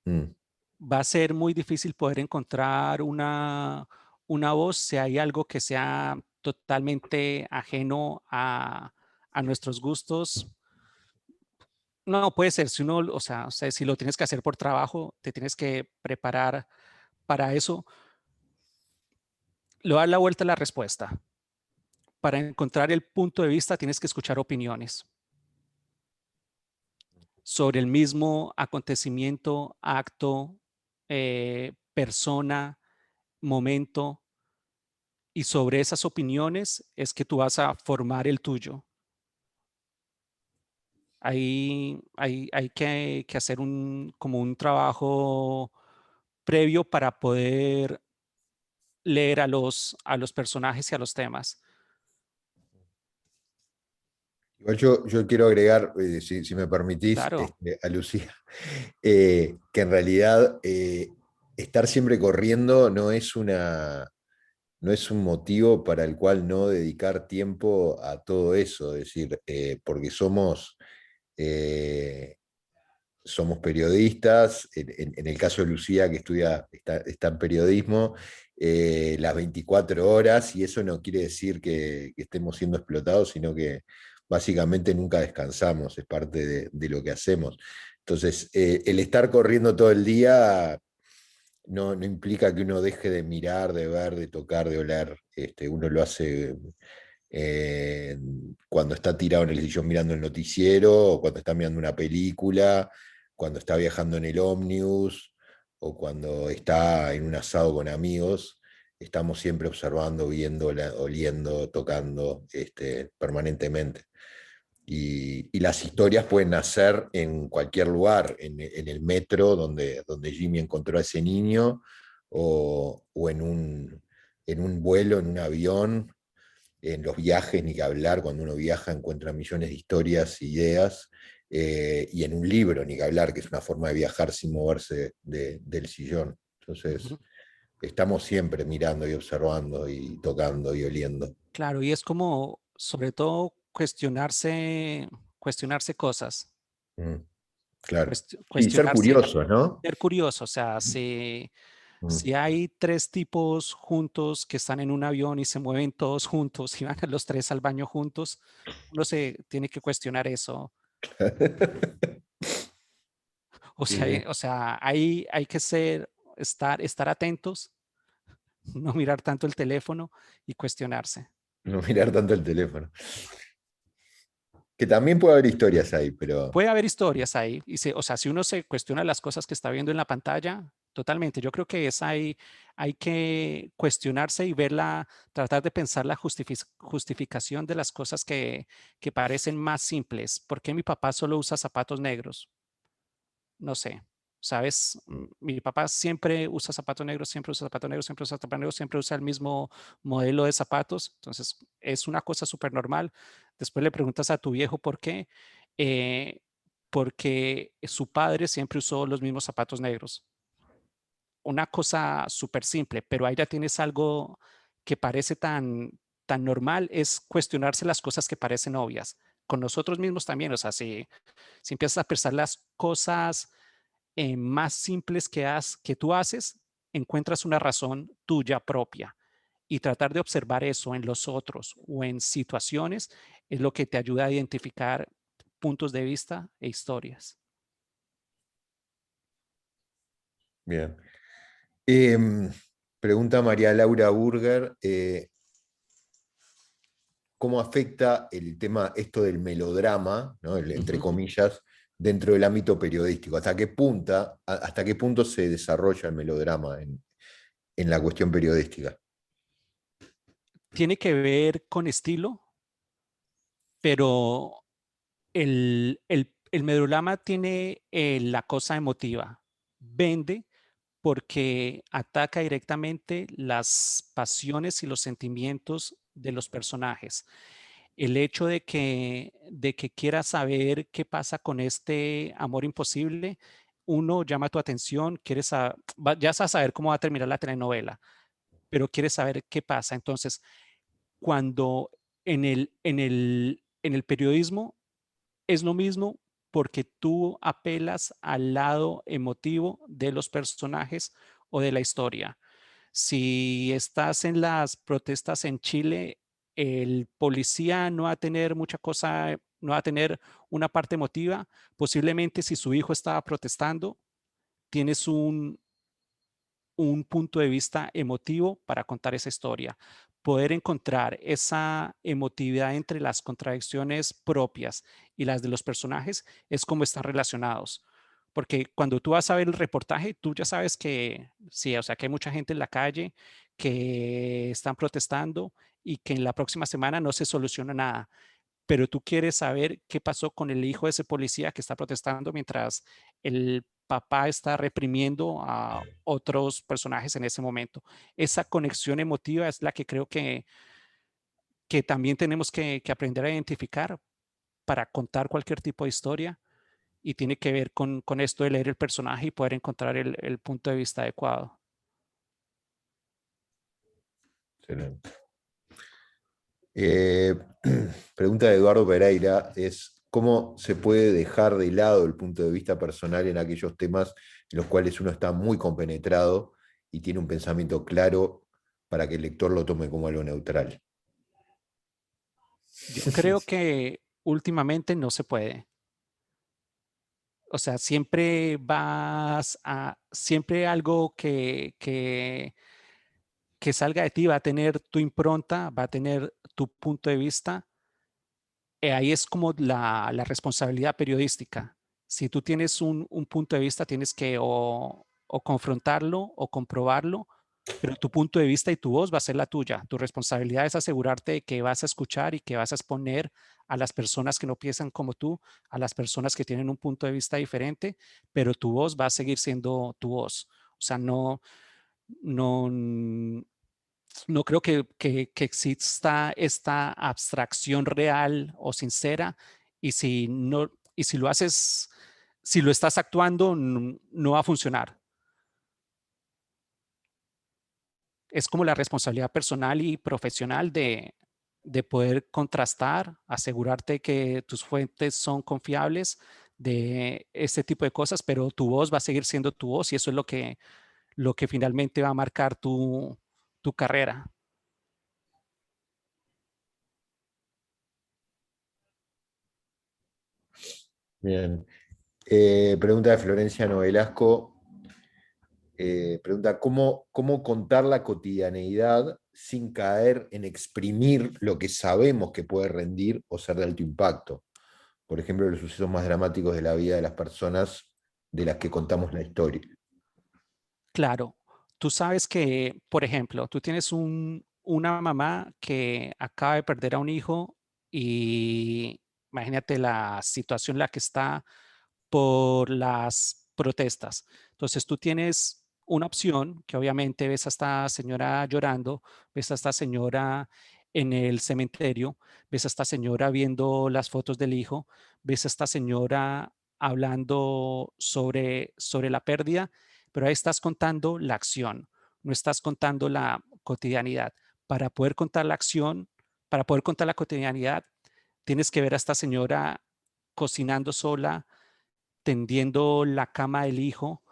Mm. Va a ser muy difícil poder encontrar una voz si hay algo que sea totalmente ajeno a nuestros gustos. No, puede ser, si uno, o sea, si lo tienes que hacer por trabajo, te tienes que preparar para eso. Le voy a dar la vuelta a la respuesta. Para encontrar el punto de vista tienes que escuchar opiniones sobre el mismo acontecimiento, acto, persona, momento, y sobre esas opiniones es que tú vas a formar el tuyo. Hay que hacer como un trabajo previo para poder leer a los personajes y a los temas. Igual yo quiero agregar, si me permitís, Claro, a Lucía, que en realidad estar siempre corriendo no es un motivo para el cual no dedicar tiempo a todo eso, es decir, porque eh, somos periodistas, en el caso de Lucía que está en periodismo, las 24 horas, y eso no quiere decir que estemos siendo explotados, sino que básicamente nunca descansamos, es parte de lo que hacemos. Entonces, el estar corriendo todo el día no implica que uno deje de mirar, de ver, de tocar, de oler. Uno lo hace cuando está tirado en el sillón mirando el noticiero, o cuando está mirando una película, cuando está viajando en el ómnibus, o cuando está en un asado con amigos. Estamos siempre observando, viendo, oliendo, tocando, permanentemente. Y las historias pueden nacer en cualquier lugar, en el metro donde Jimmy encontró a ese niño, o en un vuelo, en un avión, en los viajes, ni que hablar, cuando uno viaja encuentra millones de historias, ideas, y en un libro, ni que hablar, que es una forma de viajar sin moverse del sillón. Entonces, estamos siempre mirando y observando y tocando y oliendo. claro, y es como, sobre todo, cuestionarse cosas, Mm, claro. Sí, ser cuestionarse, curiosos, ¿no? ser curioso, o sea, Mm. si hay tres tipos juntos que están en un avión y se mueven todos juntos y van los tres al baño juntos, uno se tiene que cuestionar eso. Sí, sí. O sea, hay que estar atentos, no mirar tanto el teléfono y cuestionarse. No mirar tanto el teléfono. Que también puede haber historias ahí, pero Puede haber historias ahí, o sea, si uno se cuestiona las cosas que está viendo en la pantalla, totalmente. Yo creo que hay que cuestionarse y verla, tratar de pensar la justificación de las cosas que parecen más simples. ¿Por qué mi papá solo usa zapatos negros? No sé, ¿sabes? Mi papá siempre usa zapatos negros, siempre usa zapatos negros, siempre usa zapatos negros, siempre usa el mismo modelo de zapatos. Entonces, es una cosa súper normal. Después le preguntas a tu viejo por qué. Eh, porque su padre siempre usó los mismos zapatos negros. Una cosa súper simple, pero ahí ya tienes algo que parece tan normal, es cuestionarse las cosas que parecen obvias. Con nosotros mismos también, o sea, si empiezas a pensar las cosas más simples que tú haces, encuentras una razón tuya propia. Y tratar de observar eso en los otros o en situaciones es lo que te ayuda a identificar puntos de vista e historias. bien. Pregunta María Laura Burger, cómo afecta el tema, esto del melodrama, ¿no? Entre Ujú. comillas, dentro del ámbito periodístico. ¿Hasta qué punto se desarrolla el melodrama en la cuestión periodística? Tiene que ver con estilo, pero el melodrama tiene la cosa emotiva. Vende porque ataca directamente las pasiones y los sentimientos de los personajes. El hecho de que quieras saber qué pasa con este amor imposible, uno llama tu atención, ya vas a saber cómo va a terminar la telenovela, pero quieres saber qué pasa. Entonces, cuando en el periodismo es lo mismo porque tú apelas al lado emotivo de los personajes o de la historia. Si estás en las protestas en Chile, el policía no va a tener mucha cosa, no va a tener una parte emotiva. Posiblemente si su hijo estaba protestando, tienes un punto de vista emotivo para contar esa historia. Poder encontrar esa emotividad entre las contradicciones propias y las de los personajes es como están relacionados. Porque cuando tú vas a ver el reportaje, tú ya sabes que sí, o sea, que hay mucha gente en la calle que están protestando y que en la próxima semana no se soluciona nada, pero tú quieres saber qué pasó con el hijo de ese policía que está protestando mientras el papá está reprimiendo a otros personajes en ese momento. Esa conexión emotiva es la que creo que también tenemos que aprender a identificar para contar cualquier tipo de historia, y tiene que ver con esto de leer el personaje y poder encontrar el punto de vista adecuado. Excelente. Pregunta de Eduardo Pereira es: ¿cómo se puede dejar de lado el punto de vista personal en aquellos temas en los cuales uno está muy compenetrado y tiene un pensamiento claro para que el lector lo tome como algo neutral? Yo creo que últimamente no se puede. O sea, siempre algo que salga de ti va a tener tu impronta, va a tener tu punto de vista. Ahí es como la responsabilidad periodística. Si tú tienes un punto de vista, tienes que o confrontarlo o comprobarlo, pero tu punto de vista y tu voz va a ser la tuya. Tu responsabilidad es asegurarte de que vas a escuchar y que vas a exponer a las personas que no piensan como tú, a las personas que tienen un punto de vista diferente, pero tu voz va a seguir siendo tu voz. O sea, no, no creo que exista esta abstracción real o sincera, y si no, y si lo haces, si lo estás actuando, no va a funcionar. Es como la responsabilidad personal y profesional de poder contrastar, asegurarte que tus fuentes son confiables de este tipo de cosas, pero tu voz va a seguir siendo tu voz, y eso es lo que finalmente va a marcar tu carrera. Bien. Pregunta de Florencia Novelasco. Pregunta: ¿cómo contar la cotidianeidad sin caer en exprimir lo que sabemos que puede rendir o ser de alto impacto? Por ejemplo, los sucesos más dramáticos de la vida de las personas de las que contamos la historia. Claro, tú sabes que, por ejemplo, tú tienes una mamá que acaba de perder a un hijo, y imagínate la situación en la que está por las protestas. Entonces tú tienes una opción que obviamente ves a esta señora llorando, ves a esta señora en el cementerio, ves a esta señora viendo las fotos del hijo, ves a esta señora hablando sobre la pérdida, pero ahí estás contando la acción, no estás contando la cotidianidad. Para poder contar la acción, para poder contar la cotidianidad, tienes que ver a esta señora cocinando sola, tendiendo la cama del hijo,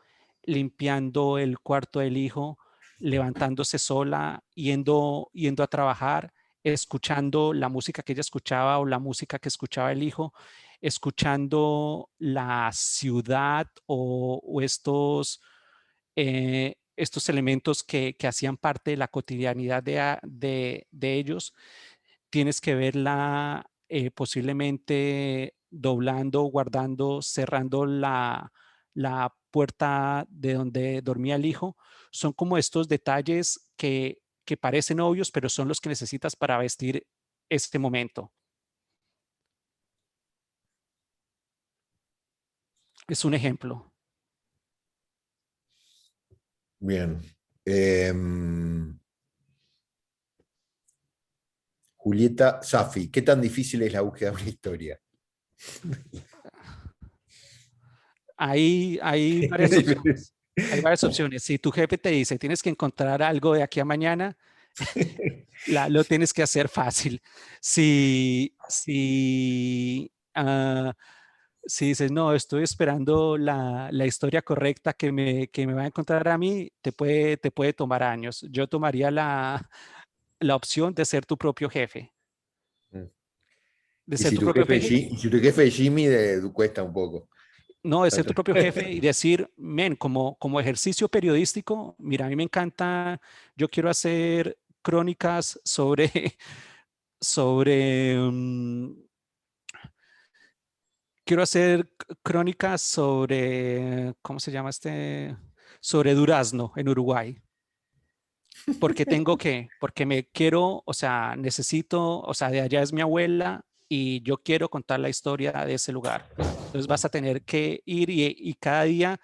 limpiando el cuarto del hijo, levantándose sola, yendo a trabajar, escuchando la música que ella escuchaba o la música que escuchaba el hijo, escuchando la ciudad o estos elementos que hacían parte de la cotidianidad de ellos. tienes que verla posiblemente doblando, guardando, cerrando la puerta de donde dormía el hijo. Son como estos detalles que parecen obvios, pero son los que necesitas para vestir este momento. Es un ejemplo. Bien. Julieta Safi, ¿qué tan difícil es la búsqueda de una historia? Hay varias opciones. Hay varias opciones. Si tu jefe te dice, tienes que encontrar algo de aquí a mañana, lo tienes que hacer fácil. Si dices, no, estoy esperando la historia correcta que me va a encontrar a mí, te puede tomar años. Yo tomaría la opción de ser tu propio jefe. De Y ser si tu tu propio jefe es, jefe. y si tu jefe es Jimmy, cuesta un poco. No, de ser tu propio jefe y decir, men, como ejercicio periodístico, mira, a mí me encanta, yo quiero hacer crónicas sobre, quiero hacer crónicas sobre, ¿cómo se llama este? Sobre durazno en Uruguay. Porque tengo que, porque me quiero, o sea, necesito, o sea, de allá es mi abuela y yo quiero contar la historia de ese lugar. Entonces vas a tener que ir y cada día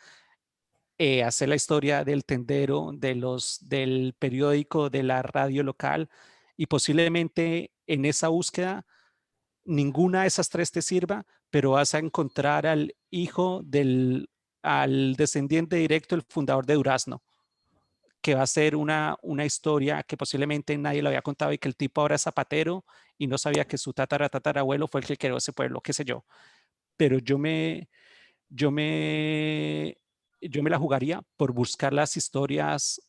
hacer la historia del tendero, del periódico, de la radio local y posiblemente en esa búsqueda ninguna de esas tres te sirva, pero vas a encontrar al descendiente directo, el fundador de Durazno, que va a ser una historia que posiblemente nadie lo había contado y que el tipo ahora es zapatero y no sabía que su tatarabuelo fue el que creó ese pueblo, qué sé yo. Pero yo me, yo me la jugaría por buscar las historias,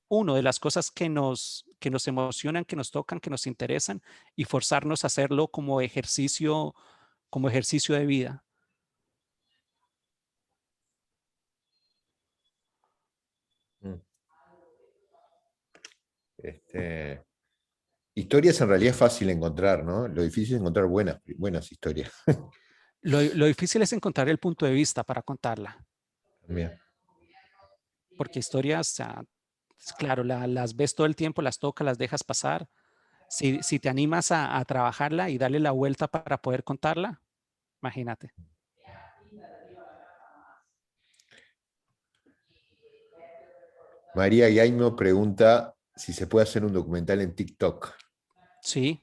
uno de las cosas que nos emocionan, que nos tocan, que nos interesan y forzarnos a hacerlo como ejercicio de vida. Historias en realidad es fácil encontrar, ¿no? Lo difícil es encontrar buenas historias. Lo difícil es encontrar el punto de vista para contarla, Bien. porque historias, o sea, claro, las ves todo el tiempo, las tocas, las dejas pasar. Si te animas a trabajarla y darle la vuelta para poder contarla, imagínate. María Yaimo pregunta si se puede hacer un documental en TikTok. Sí,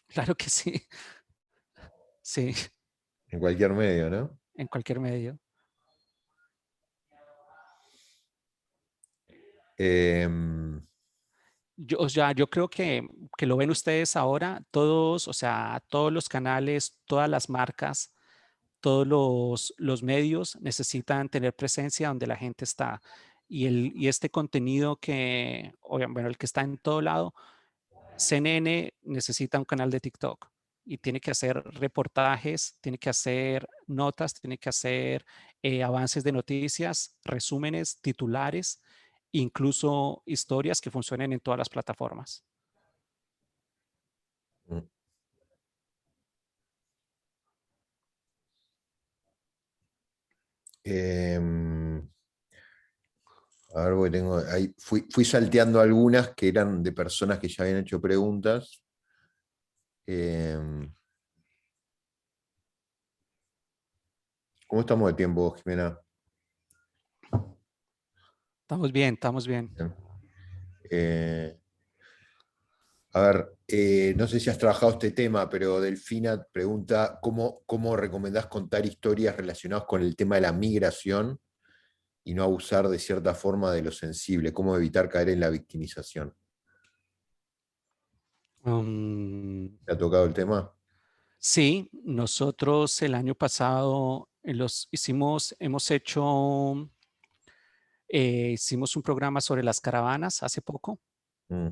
claro que sí. Sí, En cualquier medio, ¿no? en cualquier medio. Em, O sea, yo creo que lo ven ustedes ahora, todos, o sea, todos los canales, todas las marcas, todos los medios necesitan tener presencia donde la gente está. Y este contenido bueno, el que está en todo lado, CNN necesita un canal de TikTok y tiene que hacer reportajes, tiene que hacer notas, tiene que hacer avances de noticias, resúmenes, titulares, incluso historias que funcionen en todas las plataformas. em, a ver, porque fui salteando algunas que eran de personas que ya habían hecho preguntas. Em, ¿Cómo estamos de tiempo, Jimena? Estamos bien, estamos bien. Bien. A ver, no sé si has trabajado este tema, pero Delfina pregunta cómo recomendás contar historias relacionadas con el tema de la migración y no abusar de cierta forma de lo sensible, cómo evitar caer en la victimización. ¿Te ha tocado el tema? Sí, nosotros el año pasado hicimos un programa sobre las caravanas hace poco. Mm.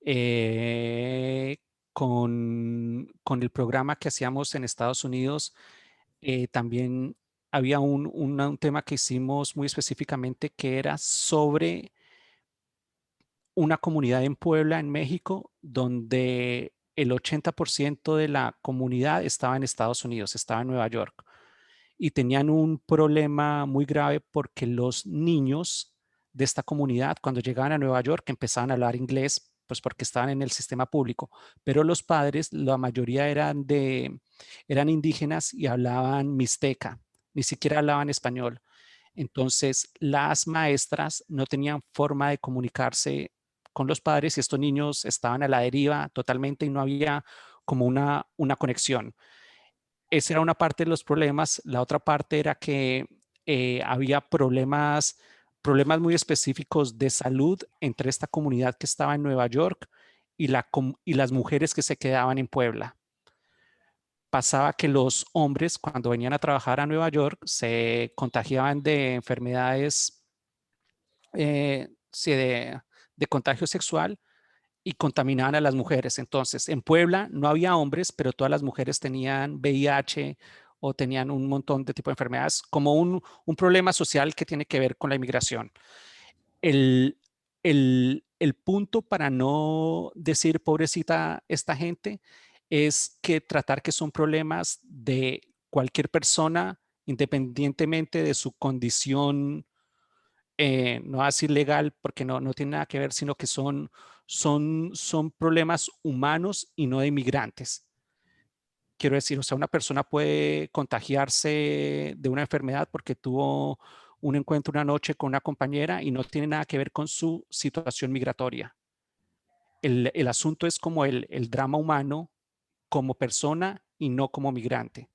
eh, con el programa que hacíamos en Estados Unidos, también había un tema que hicimos muy específicamente que era sobre una comunidad en Puebla, en México, donde el 80% de la comunidad estaba en Estados Unidos, estaba en Nueva York. Y tenían un problema muy grave porque los niños de esta comunidad, cuando llegaban a Nueva York, empezaban a hablar inglés, pues porque estaban en el sistema público. Pero los padres, la mayoría eran indígenas y hablaban mixteca, ni siquiera hablaban español. Entonces, las maestras no tenían forma de comunicarse con los padres y estos niños estaban a la deriva totalmente y no había como una conexión. Esa era una parte de los problemas. La otra parte era que había problemas muy específicos de salud entre esta comunidad que estaba en Nueva York y las mujeres que se quedaban en Puebla. Pasaba que los hombres, cuando venían a trabajar a Nueva York, se contagiaban de enfermedades sí, de contagio sexual y contaminaban a las mujeres. Entonces, en Puebla no había hombres, pero todas las mujeres tenían VIH o tenían un montón de tipo de enfermedades, como un problema social que tiene que ver con la inmigración. El, el punto para no decir pobrecita esta gente es que tratar que son problemas de cualquier persona, independientemente de su condición, no así legal, porque no tiene nada que ver, sino que son problemas humanos y no de inmigrantes. Quiero decir, o sea, una persona puede contagiarse de una enfermedad porque tuvo un encuentro una noche con una compañera y no tiene nada que ver con su situación migratoria. El asunto es como el drama humano como persona y no como migrante.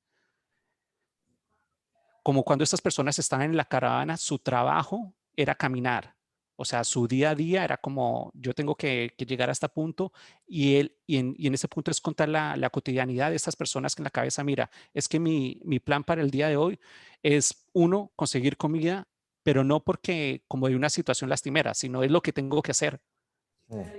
Como cuando estas personas estaban en la caravana, su trabajo era caminar. O sea, su día a día era como, yo tengo que llegar a este punto y en ese punto es contar la cotidianidad de estas personas que en la cabeza, mira, es que mi plan para el día de hoy es, uno, conseguir comida, pero no porque como de una situación lastimera, sino es lo que tengo que hacer.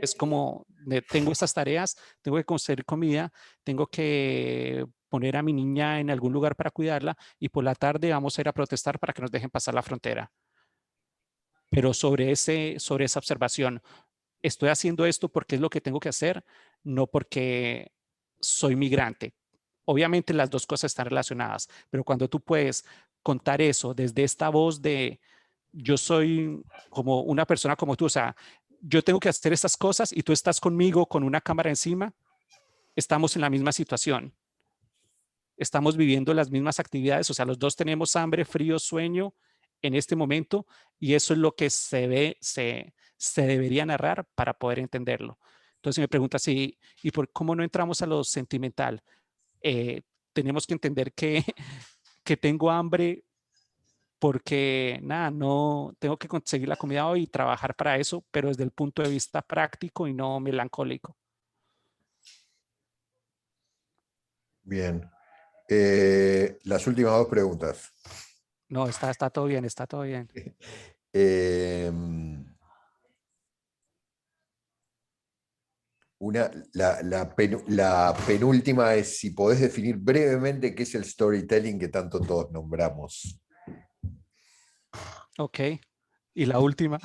Es como, tengo estas tareas, tengo que conseguir comida, tengo que poner a mi niña en algún lugar para cuidarla y por la tarde vamos a ir a protestar para que nos dejen pasar la frontera. Pero sobre esa observación, estoy haciendo esto porque es lo que tengo que hacer, no porque soy migrante. Obviamente las dos cosas están relacionadas, pero cuando tú puedes contar eso desde esta voz de yo soy como una persona como tú, o sea, yo tengo que hacer estas cosas y tú estás conmigo con una cámara encima, estamos en la misma situación, estamos viviendo las mismas actividades, o sea, los dos tenemos hambre, frío, sueño en este momento y eso es lo que se debería narrar para poder entenderlo. Entonces me pregunta si, ¿y por cómo no entramos a lo sentimental? Tenemos que entender que, que tengo hambre porque nada, no tengo que conseguir la comida hoy y trabajar para eso, pero desde el punto de vista práctico y no melancólico. Bien. Las últimas dos preguntas. No, está todo bien, está todo bien. Eh, la penúltima es si podés definir brevemente qué es el storytelling que tanto todos nombramos. Ok. Y la última.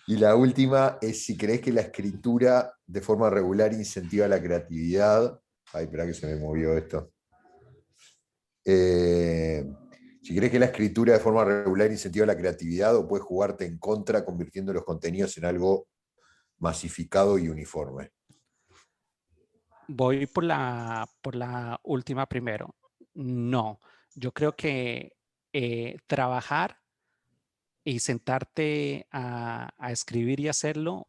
Y la última es si crees que la escritura de forma regular incentiva la creatividad. Ay, espera que se me movió esto. Si crees que la escritura de forma regular incentiva la creatividad o puede jugarte en contra convirtiendo los contenidos en algo masificado y uniforme. Voy por la última primero. No, yo creo que trabajar y sentarte a escribir y hacerlo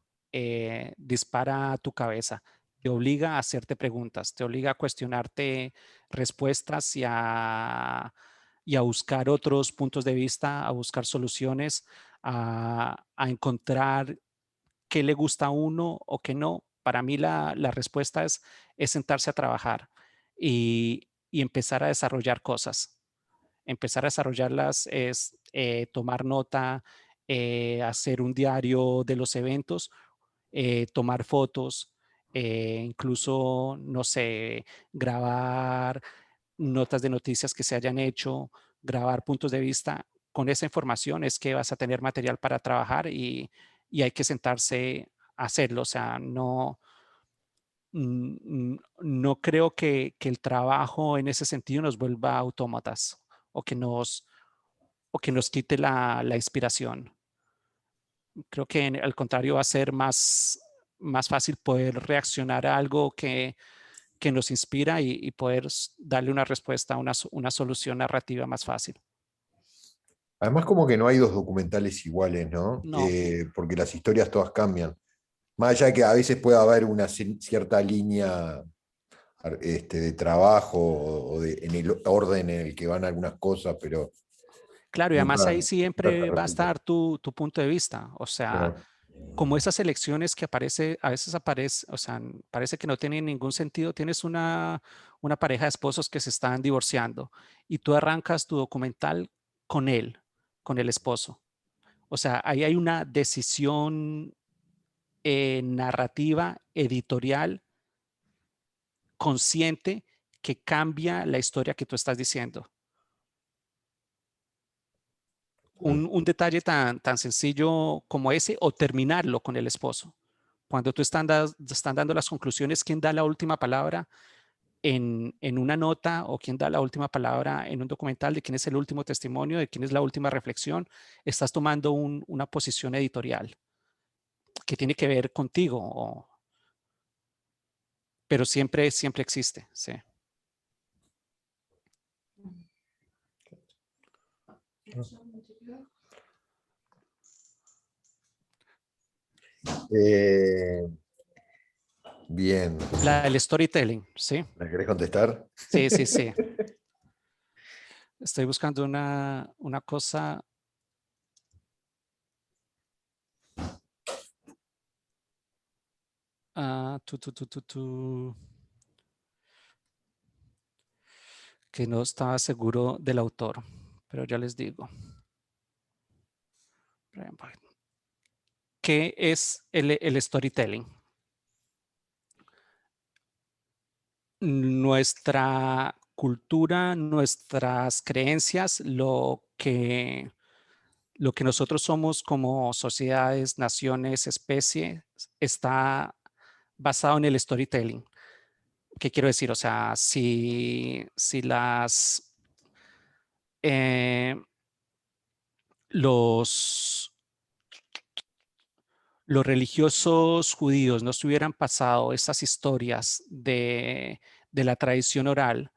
dispara tu cabeza, te obliga a hacerte preguntas, te obliga a cuestionarte respuestas y a buscar otros puntos de vista, a buscar soluciones, a encontrar qué le gusta a uno o qué no. Para mí la respuesta es sentarse a trabajar y empezar a desarrollar cosas. Empezar a desarrollarlas es tomar nota, hacer un diario de los eventos, tomar fotos, incluso, no sé, grabar notas de noticias que se hayan hecho, grabar puntos de vista. con esa información es que vas a tener material para trabajar y hay que sentarse a hacerlo. O sea, no creo que el trabajo en ese sentido nos vuelva autómatas o que nos quite la inspiración. Creo que al contrario va a ser más fácil poder reaccionar a algo que nos inspira y poder darle una respuesta, una solución narrativa más fácil. Además, como que no hay dos documentales iguales, ¿no? No, Porque las historias todas cambian. Más allá de que a veces pueda haber una cierta línea de trabajo en el orden en el que van algunas cosas, pero claro, y además ahí nunca, nunca se siempre va a repite. estar tu punto de vista. O sea, Claro. como esas elecciones que a veces aparece, o sea, parece que no tienen ningún sentido. Tienes una pareja de esposos que se están divorciando y tú arrancas tu documental con él, con el esposo. O sea, ahí hay una decisión narrativa, editorial, consciente, que cambia la historia que tú estás diciendo. Un detalle tan sencillo como ese, o terminarlo con el esposo. Cuando tú están dando las conclusiones, ¿quién da la última palabra en una nota o quién da la última palabra en un documental de quién es el último testimonio, de quién es la última reflexión? Estás tomando una posición editorial que tiene que ver contigo, pero siempre existe, sí. Eh, bien. El storytelling, sí, ¿La querés contestar? sí, sí, sí. Estoy buscando una cosa. Que no estaba seguro del autor, pero ya les digo. ¿Qué es el storytelling? Nuestra cultura, nuestras creencias, lo que nosotros somos como sociedades, naciones, especies, está basado en el storytelling. ¿Qué quiero decir? O sea, si los religiosos judíos no se hubieran pasado esas historias de la tradición oral,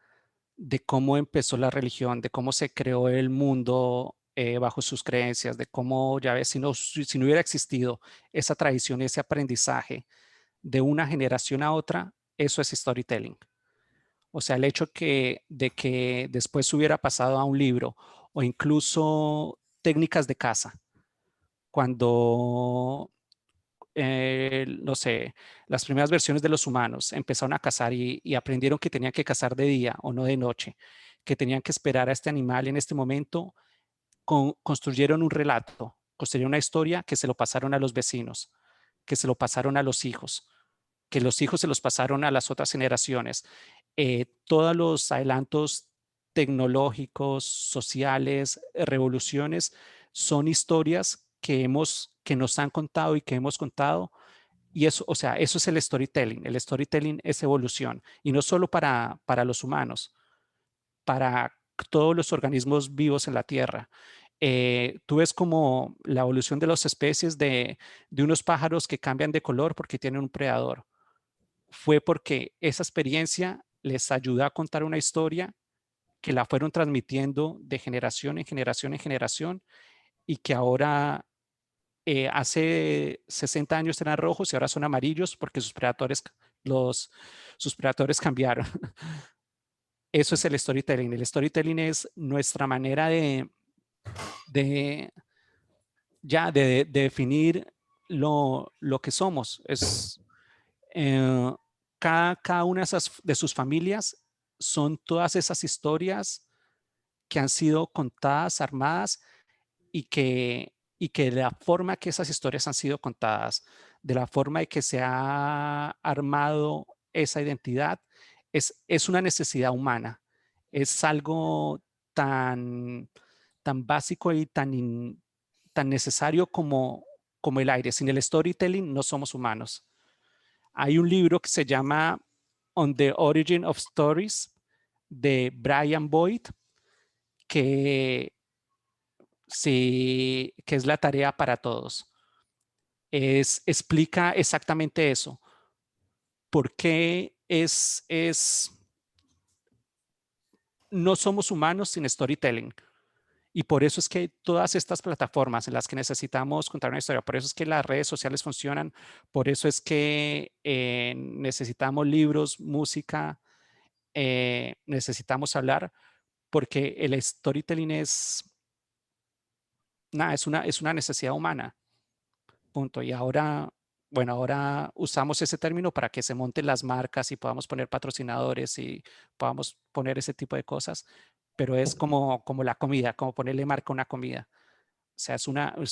de cómo empezó la religión, de cómo se creó el mundo bajo sus creencias, de cómo, ya ves, si no hubiera existido esa tradición, ese aprendizaje de una generación a otra, eso es storytelling. O sea, el hecho de que después hubiera pasado a un libro o incluso técnicas de caza, cuando no sé, las primeras versiones de los humanos empezaron a cazar y aprendieron que tenían que cazar de día o no de noche, que tenían que esperar a este animal en este momento, construyeron un relato, construyeron una historia que se lo pasaron a los vecinos, que se lo pasaron a los hijos, que los hijos se los pasaron a las otras generaciones. Todos los adelantos tecnológicos, sociales, revoluciones, son historias que nos han contado y que hemos contado. Y eso, o sea, eso es el storytelling. El storytelling es evolución. Y no solo para los humanos, para todos los organismos vivos en la Tierra. Tú ves como la evolución de las especies de unos pájaros que cambian de color porque tienen un predador. Fue porque esa experiencia les ayudó a contar una historia que la fueron transmitiendo de generación en generación en generación y que ahora hace 60 años eran rojos y ahora son amarillos porque sus predadores cambiaron. Eso es el storytelling. El storytelling es nuestra manera de de definir lo que somos. Eh, cada una de sus familias son todas esas historias que han sido contadas, armadas y que de la forma que esas historias han sido contadas, de la forma en que se ha armado esa identidad, es una necesidad humana. Es algo tan, tan básico y tan necesario como el aire. Sin el storytelling no somos humanos. Hay un libro que se llama On the Origin of Stories de Brian Boyd, que es la tarea para todos. Explica exactamente eso. ¿Por qué no somos humanos sin storytelling? Y por eso es que todas estas plataformas en las que necesitamos contar una historia, por eso es que las redes sociales funcionan, por eso es que necesitamos libros, música, necesitamos hablar, porque el storytelling es una necesidad humana. Punto. Y ahora, bueno, ahora usamos ese término para que se monten las marcas y podamos poner patrocinadores y podamos poner ese tipo de cosas, pero es como la comida, como ponerle marca a una comida. O sea, es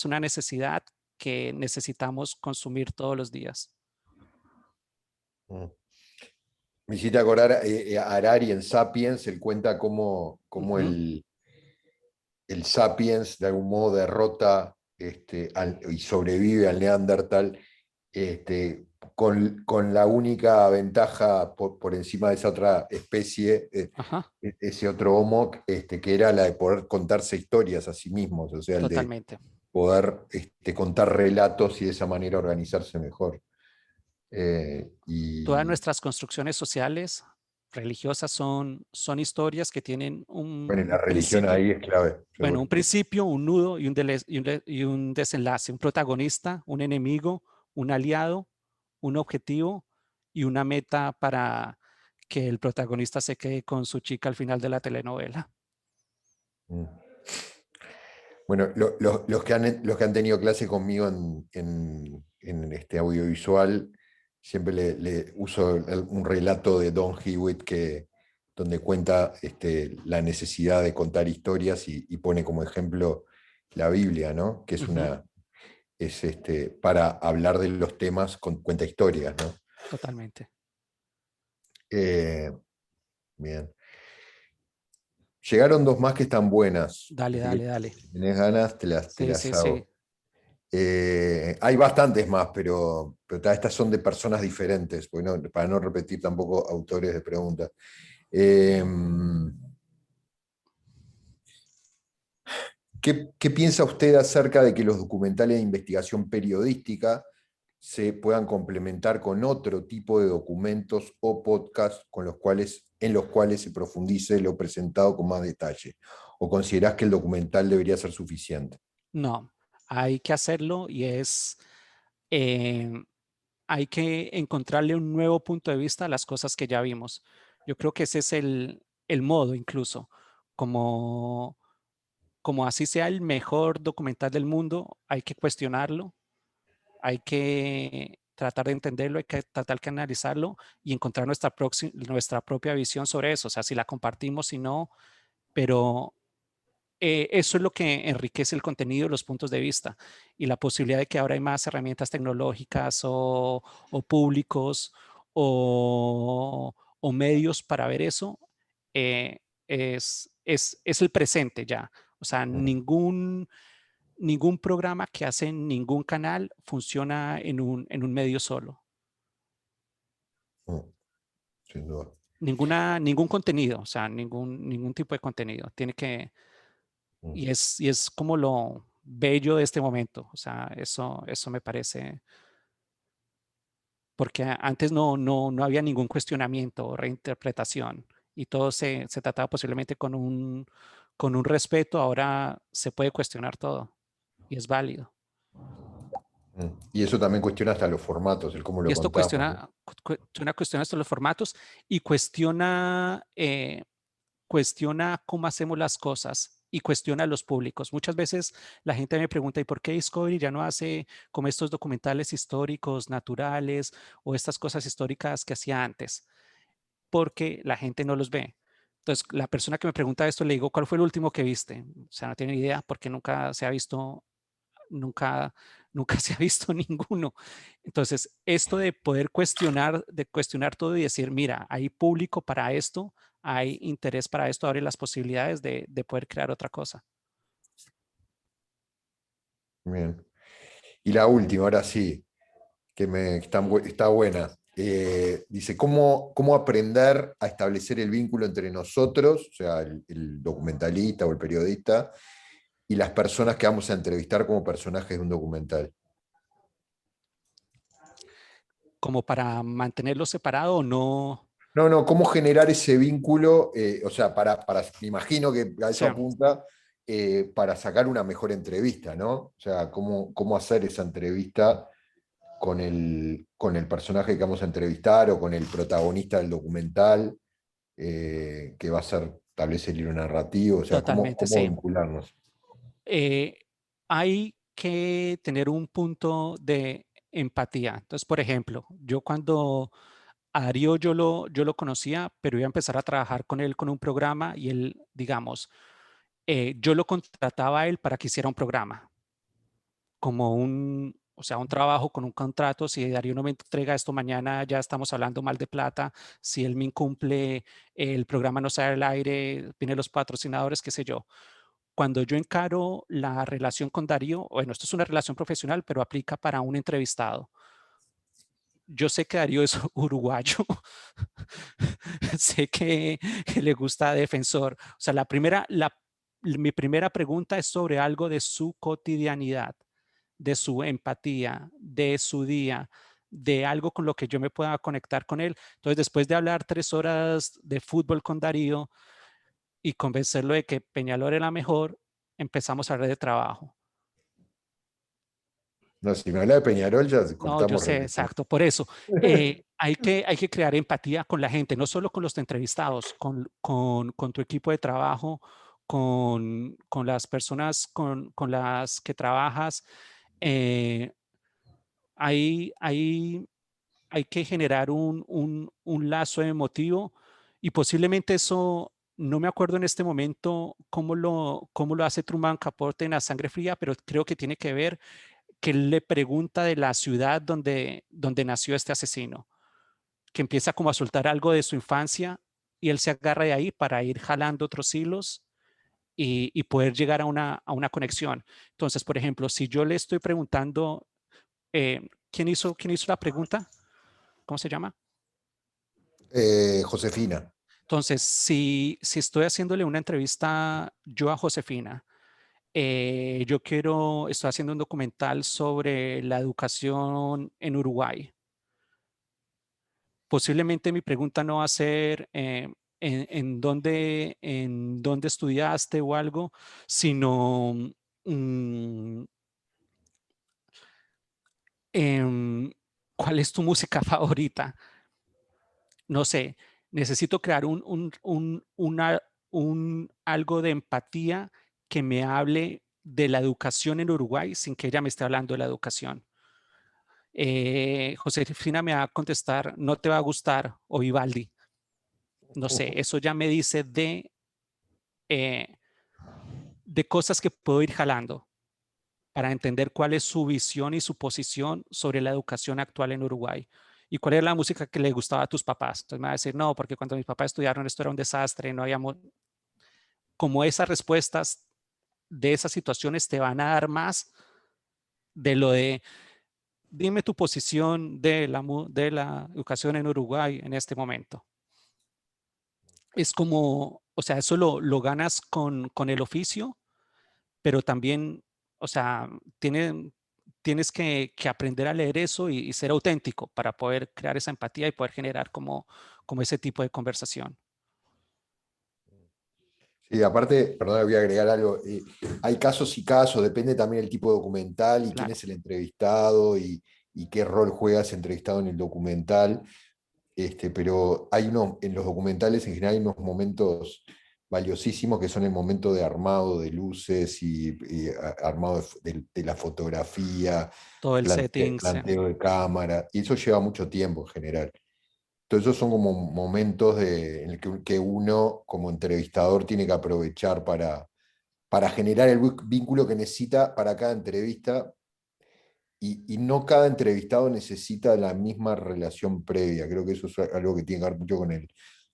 una necesidad que necesitamos consumir todos los días. Mm. Me hiciste acordar a Harari en Sapiens. Él cuenta cómo el Sapiens de algún modo derrota y sobrevive al Neandertal con la única ventaja por encima de esa otra especie, ese otro Homo, que era la de poder contarse historias a sí mismos, o sea, el de Totalmente. poder contar relatos y de esa manera organizarse mejor. Todas nuestras construcciones sociales, religiosas, son historias que tienen Bueno, la un religión principio. ahí es clave. Bueno, un principio, un nudo y un desenlace, un protagonista, un enemigo, un aliado, un objetivo y una meta para que el protagonista se quede con su chica al final de la telenovela. Bueno, los que han tenido clase conmigo en este audiovisual, siempre le uso un relato de Don Hewitt donde cuenta la necesidad de contar historias y pone como ejemplo la Biblia, ¿no? Que es para hablar de los temas, cuenta historias, ¿no? Totalmente. Bien. Llegaron dos más que están buenas. Dale, Así que dale. si tenés ganas, te Sí, las sí, hago. sí. Hay bastantes más, pero estas son de personas diferentes, para no repetir tampoco autores de preguntas. ¿Qué piensa usted acerca de que los documentales de investigación periodística se puedan complementar con otro tipo de documentos o podcasts en los cuales se profundice lo presentado con más detalle? ¿O considerás que el documental debería ser suficiente? No, hay que hacerlo y hay que encontrarle un nuevo punto de vista a las cosas que ya vimos. Yo creo que ese es el modo incluso, como así sea el mejor documental del mundo, hay que cuestionarlo, hay que tratar de entenderlo, hay que tratar de analizarlo y encontrar nuestra propia visión sobre eso. O sea, si la compartimos, si no, pero eso es lo que enriquece el contenido y los puntos de vista y la posibilidad de que ahora hay más herramientas tecnológicas o públicos o medios para ver eso, es el presente ya. O sea, ningún programa que hace en ningún canal funciona en un medio solo. Sin duda. Ningún contenido, o sea, ningún tipo de contenido. Tiene que, y es como lo bello de este momento. O sea, eso me parece, porque antes no había ningún cuestionamiento o reinterpretación y todo se trataba posiblemente con un respeto. Ahora se puede cuestionar todo y es válido. Y eso también cuestiona hasta los formatos, el cómo Y lo esto contamos, ¿no? cuestiona estos los formatos y cuestiona cómo hacemos las cosas y cuestiona a los públicos. Muchas veces la gente me pregunta, ¿y por qué Discovery ya no hace como estos documentales históricos, naturales o estas cosas históricas que hacía antes? Porque la gente no los ve. Entonces, la persona que me pregunta esto, le digo, ¿cuál fue el último que viste? O sea, no tiene ni idea porque nunca se ha visto, nunca se ha visto ninguno. Entonces, esto de poder cuestionar todo y decir, mira, hay público para esto, hay interés para esto, abre las posibilidades de poder crear otra cosa. Bien. Y la última, ahora sí, está buena. Dice, ¿cómo aprender a establecer el vínculo entre nosotros, o sea, el documentalista o el periodista, y las personas que vamos a entrevistar como personajes de un documental? Como para mantenerlo separado o no. No, no, ¿cómo generar ese vínculo? O sea, me imagino que a Sí, eso apunta, para sacar una mejor entrevista, ¿no? O sea, ¿cómo hacer esa entrevista con el personaje que vamos a entrevistar o con el protagonista del documental, que va a ser tal vez el hilo narrativo? O sea, ¿cómo, totalmente, cómo sí. vincularnos? Eh, hay que tener un punto de empatía. Entonces, por ejemplo, yo cuando a Darío yo lo conocía, pero iba a empezar a trabajar con él con un programa y él, digamos, yo lo contrataba a él para que hiciera un programa, como o sea, un trabajo con un contrato. Si Darío no me entrega esto mañana, ya estamos hablando mal de plata. Si él me incumple, el programa no sale al aire, vienen los patrocinadores, qué sé yo. Cuando yo encaro la relación con Darío, bueno, esto es una relación profesional, pero aplica para un entrevistado. Yo sé que Darío es uruguayo, sé que le gusta Defensor. O sea, mi primera pregunta es sobre algo de su cotidianidad, de su empatía, de su día, de algo con lo que yo me pueda conectar con él. Entonces, después de hablar 3 horas de fútbol con Darío y convencerlo de que Peñalol era mejor, empezamos a hablar de trabajo. No, si me habla de Peñarol, ya No, yo cortamos sé, relación. exacto. Por eso, hay que crear empatía con la gente, no solo con los entrevistados, con tu equipo de trabajo, con las personas con las que trabajas. Eh, hay, hay, hay que generar un lazo emotivo y posiblemente eso, no me acuerdo en este momento cómo lo hace Truman Capote en La Sangre Fría, pero creo que tiene que ver que él le pregunta de la ciudad donde nació este asesino, que empieza como a soltar algo de su infancia y él se agarra de ahí para ir jalando otros hilos y poder llegar a una conexión. Entonces, por ejemplo, si yo le estoy preguntando, ¿quién hizo la pregunta? ¿Cómo se llama? Josefina. Entonces, si estoy haciéndole una entrevista yo a Josefina, estoy haciendo un documental sobre la educación en Uruguay. Posiblemente mi pregunta no va a ser en dónde estudiaste o algo, sino mm, em, ¿cuál es tu música favorita? No sé, necesito crear algo de empatía que me hable de la educación en Uruguay sin que ella me esté hablando de la educación. Josefina me va a contestar, no te va a gustar, o Vivaldi. No sé, eso ya me dice eh, de cosas que puedo ir jalando para entender cuál es su visión y su posición sobre la educación actual en Uruguay. ¿Y cuál es la música que le gustaba a tus papás? Entonces me va a decir, no, porque cuando mis papás estudiaron esto era un desastre, no habíamos... Como esas respuestas de esas situaciones te van a dar más de lo de, dime tu posición de la educación en Uruguay en este momento. Es como, o sea, eso lo ganas con el oficio, pero también, o sea, tienes que aprender a leer eso y ser auténtico para poder crear esa empatía y poder generar como ese tipo de conversación. Sí, aparte, perdón, voy a agregar algo. Hay casos y casos, depende también del tipo de documental y quién Claro, es el entrevistado y qué rol juega ese entrevistado en el documental. Pero en los documentales en general hay unos momentos valiosísimos que son el momento de armado de luces y armado de la fotografía, todo el setting, sí, planteo de cámara, y eso lleva mucho tiempo en general. Entonces esos son como momentos en el que uno como entrevistador tiene que aprovechar para generar el vínculo que necesita para cada entrevista, y no cada entrevistado necesita la misma relación previa. Creo que eso es algo que tiene que ver mucho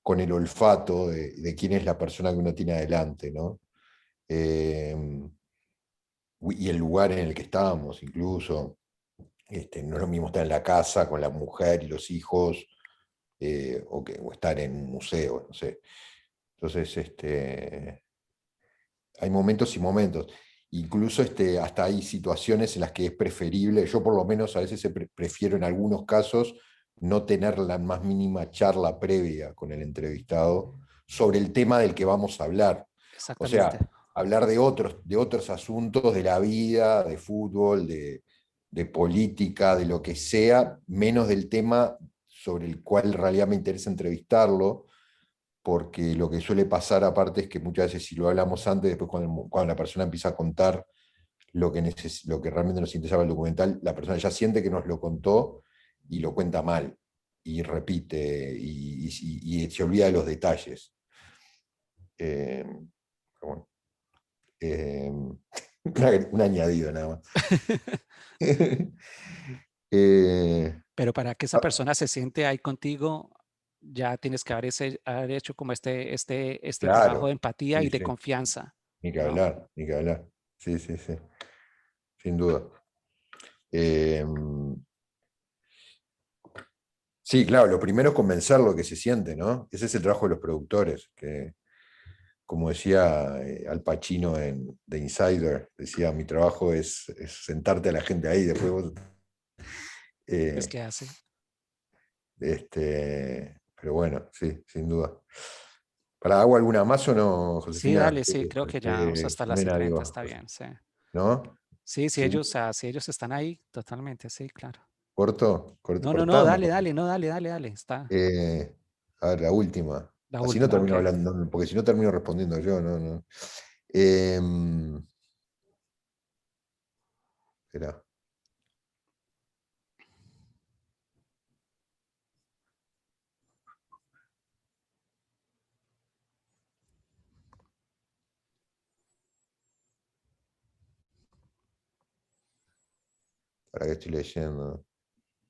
con el olfato de quién es la persona que uno tiene adelante, ¿no? Eh, y el lugar en el que estábamos, incluso. No es lo mismo estar en la casa con la mujer y los hijos, o estar en un museo, no sé. Entonces, hay momentos y momentos. Incluso hasta hay situaciones en las que es preferible, yo por lo menos a veces prefiero en algunos casos no tener la más mínima charla previa con el entrevistado sobre el tema del que vamos a hablar. O Exactamente. sea, hablar de otros asuntos de la vida, de fútbol, de política, de lo que sea, menos del tema sobre el cual en realidad me interesa entrevistarlo, porque lo que suele pasar aparte es que muchas veces si lo hablamos antes, después cuando la persona empieza a contar lo que realmente nos interesaba el documental, la persona ya siente que nos lo contó y lo cuenta mal, y repite, y se olvida de los detalles. Eh, pero bueno, eh, un añadido nada más. Pero para que esa persona se siente ahí contigo, ya tienes que haber hecho como este trabajo Claro, de empatía sí, y de sí, confianza, ni que ¿no? hablar, ni que hablar. Sí, sí, sí, sin duda. Eh, sí, claro, lo primero es convencerlo que se siente, ¿no? Ese es el trabajo de los productores, que como decía Al Pacino en The Insider, decía, mi trabajo es sentarte a la gente ahí, después vos... Es eh, que hace. pero bueno, sí, sin duda. ¿Para hago alguna más o no, Sí, Josefina? dale, sí, creo que ya, o sea, hasta las Jimena, 7:30 digo, está bien, sí. ¿no? Sí, ¿Sí? si ellos están ahí, totalmente, sí, claro. ¿Corto? No, no, no, Cortamos. dale, dale, no, dale, dale, dale, está A ver, la última. la Así no última, ok. termino hablando, porque si no termino respondiendo yo, no, no. Espera. ¿Para qué estoy leyendo?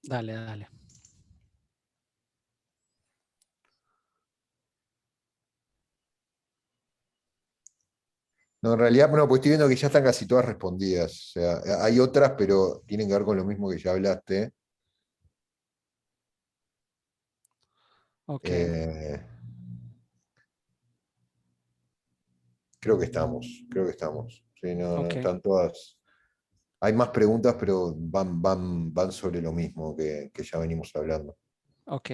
Dale, dale. No, en realidad, bueno, pues estoy viendo que ya están casi todas respondidas. O sea, hay otras, pero tienen que ver con lo mismo que ya hablaste. Ok, Eh, creo que estamos, creo que estamos. Sí, no, no, ok, están todas. Hay más preguntas, pero van sobre lo mismo que ya venimos hablando. ok,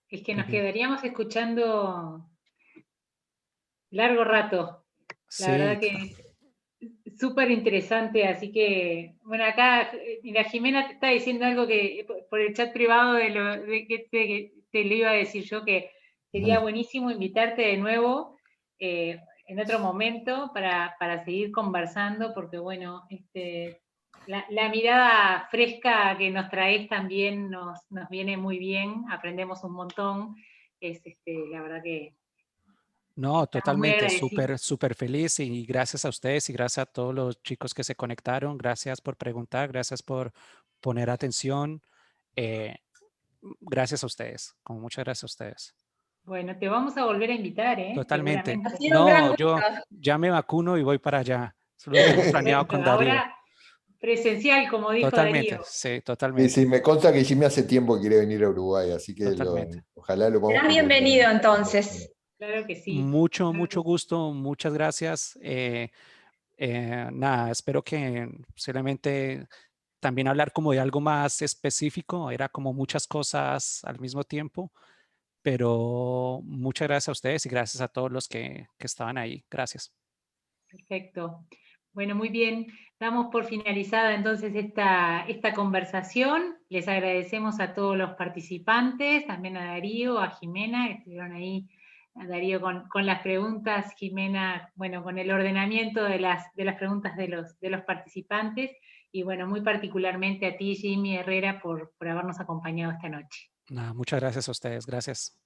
Es que muy nos bien. quedaríamos escuchando largo rato. La Sí, verdad que súper interesante, así que, bueno, acá la Jimena te está diciendo algo que por el chat privado que te lo iba a decir yo, que sería Ujú. buenísimo invitarte de nuevo en otro momento para seguir conversando, porque bueno, la mirada fresca que nos traes también nos viene muy bien, aprendemos un montón, la verdad que no, estamos muy totalmente, agradecidos. súper, súper feliz y gracias a ustedes y gracias a todos los chicos que se conectaron. Gracias por preguntar, gracias por poner atención. eh, Gracias a ustedes, como muchas gracias a ustedes. Bueno, te vamos a volver a invitar, Totalmente. seguramente. Ha sido un gran No, gusto. yo ya me vacuno y voy para allá. Eso lo tengo planeado Perfecto. con Darío. Ahora presencial, como dijo Totalmente, Darío. sí, Sí, totalmente, sí, me consta que Jimmy hace tiempo que quiere venir a Uruguay, así que totalmente. ojalá lo podamos Serás concretar. bienvenido entonces. Claro que sí. Mucho, Claro que mucho sí. gusto, muchas gracias. Nada, espero que posiblemente también hablar como de algo más específico, era como muchas cosas al mismo tiempo, pero muchas gracias a ustedes y gracias a todos los que estaban ahí. Gracias. Perfecto. Bueno, muy bien. Damos por finalizada entonces esta conversación. Les agradecemos a todos los participantes, también a Darío, a Jimena, que estuvieron ahí, a Darío con las preguntas, Jimena, bueno, con el ordenamiento de las preguntas de los participantes, y bueno, muy particularmente a ti, Jimmy Herrera, por habernos acompañado esta noche. Nada, muchas gracias a ustedes. Gracias.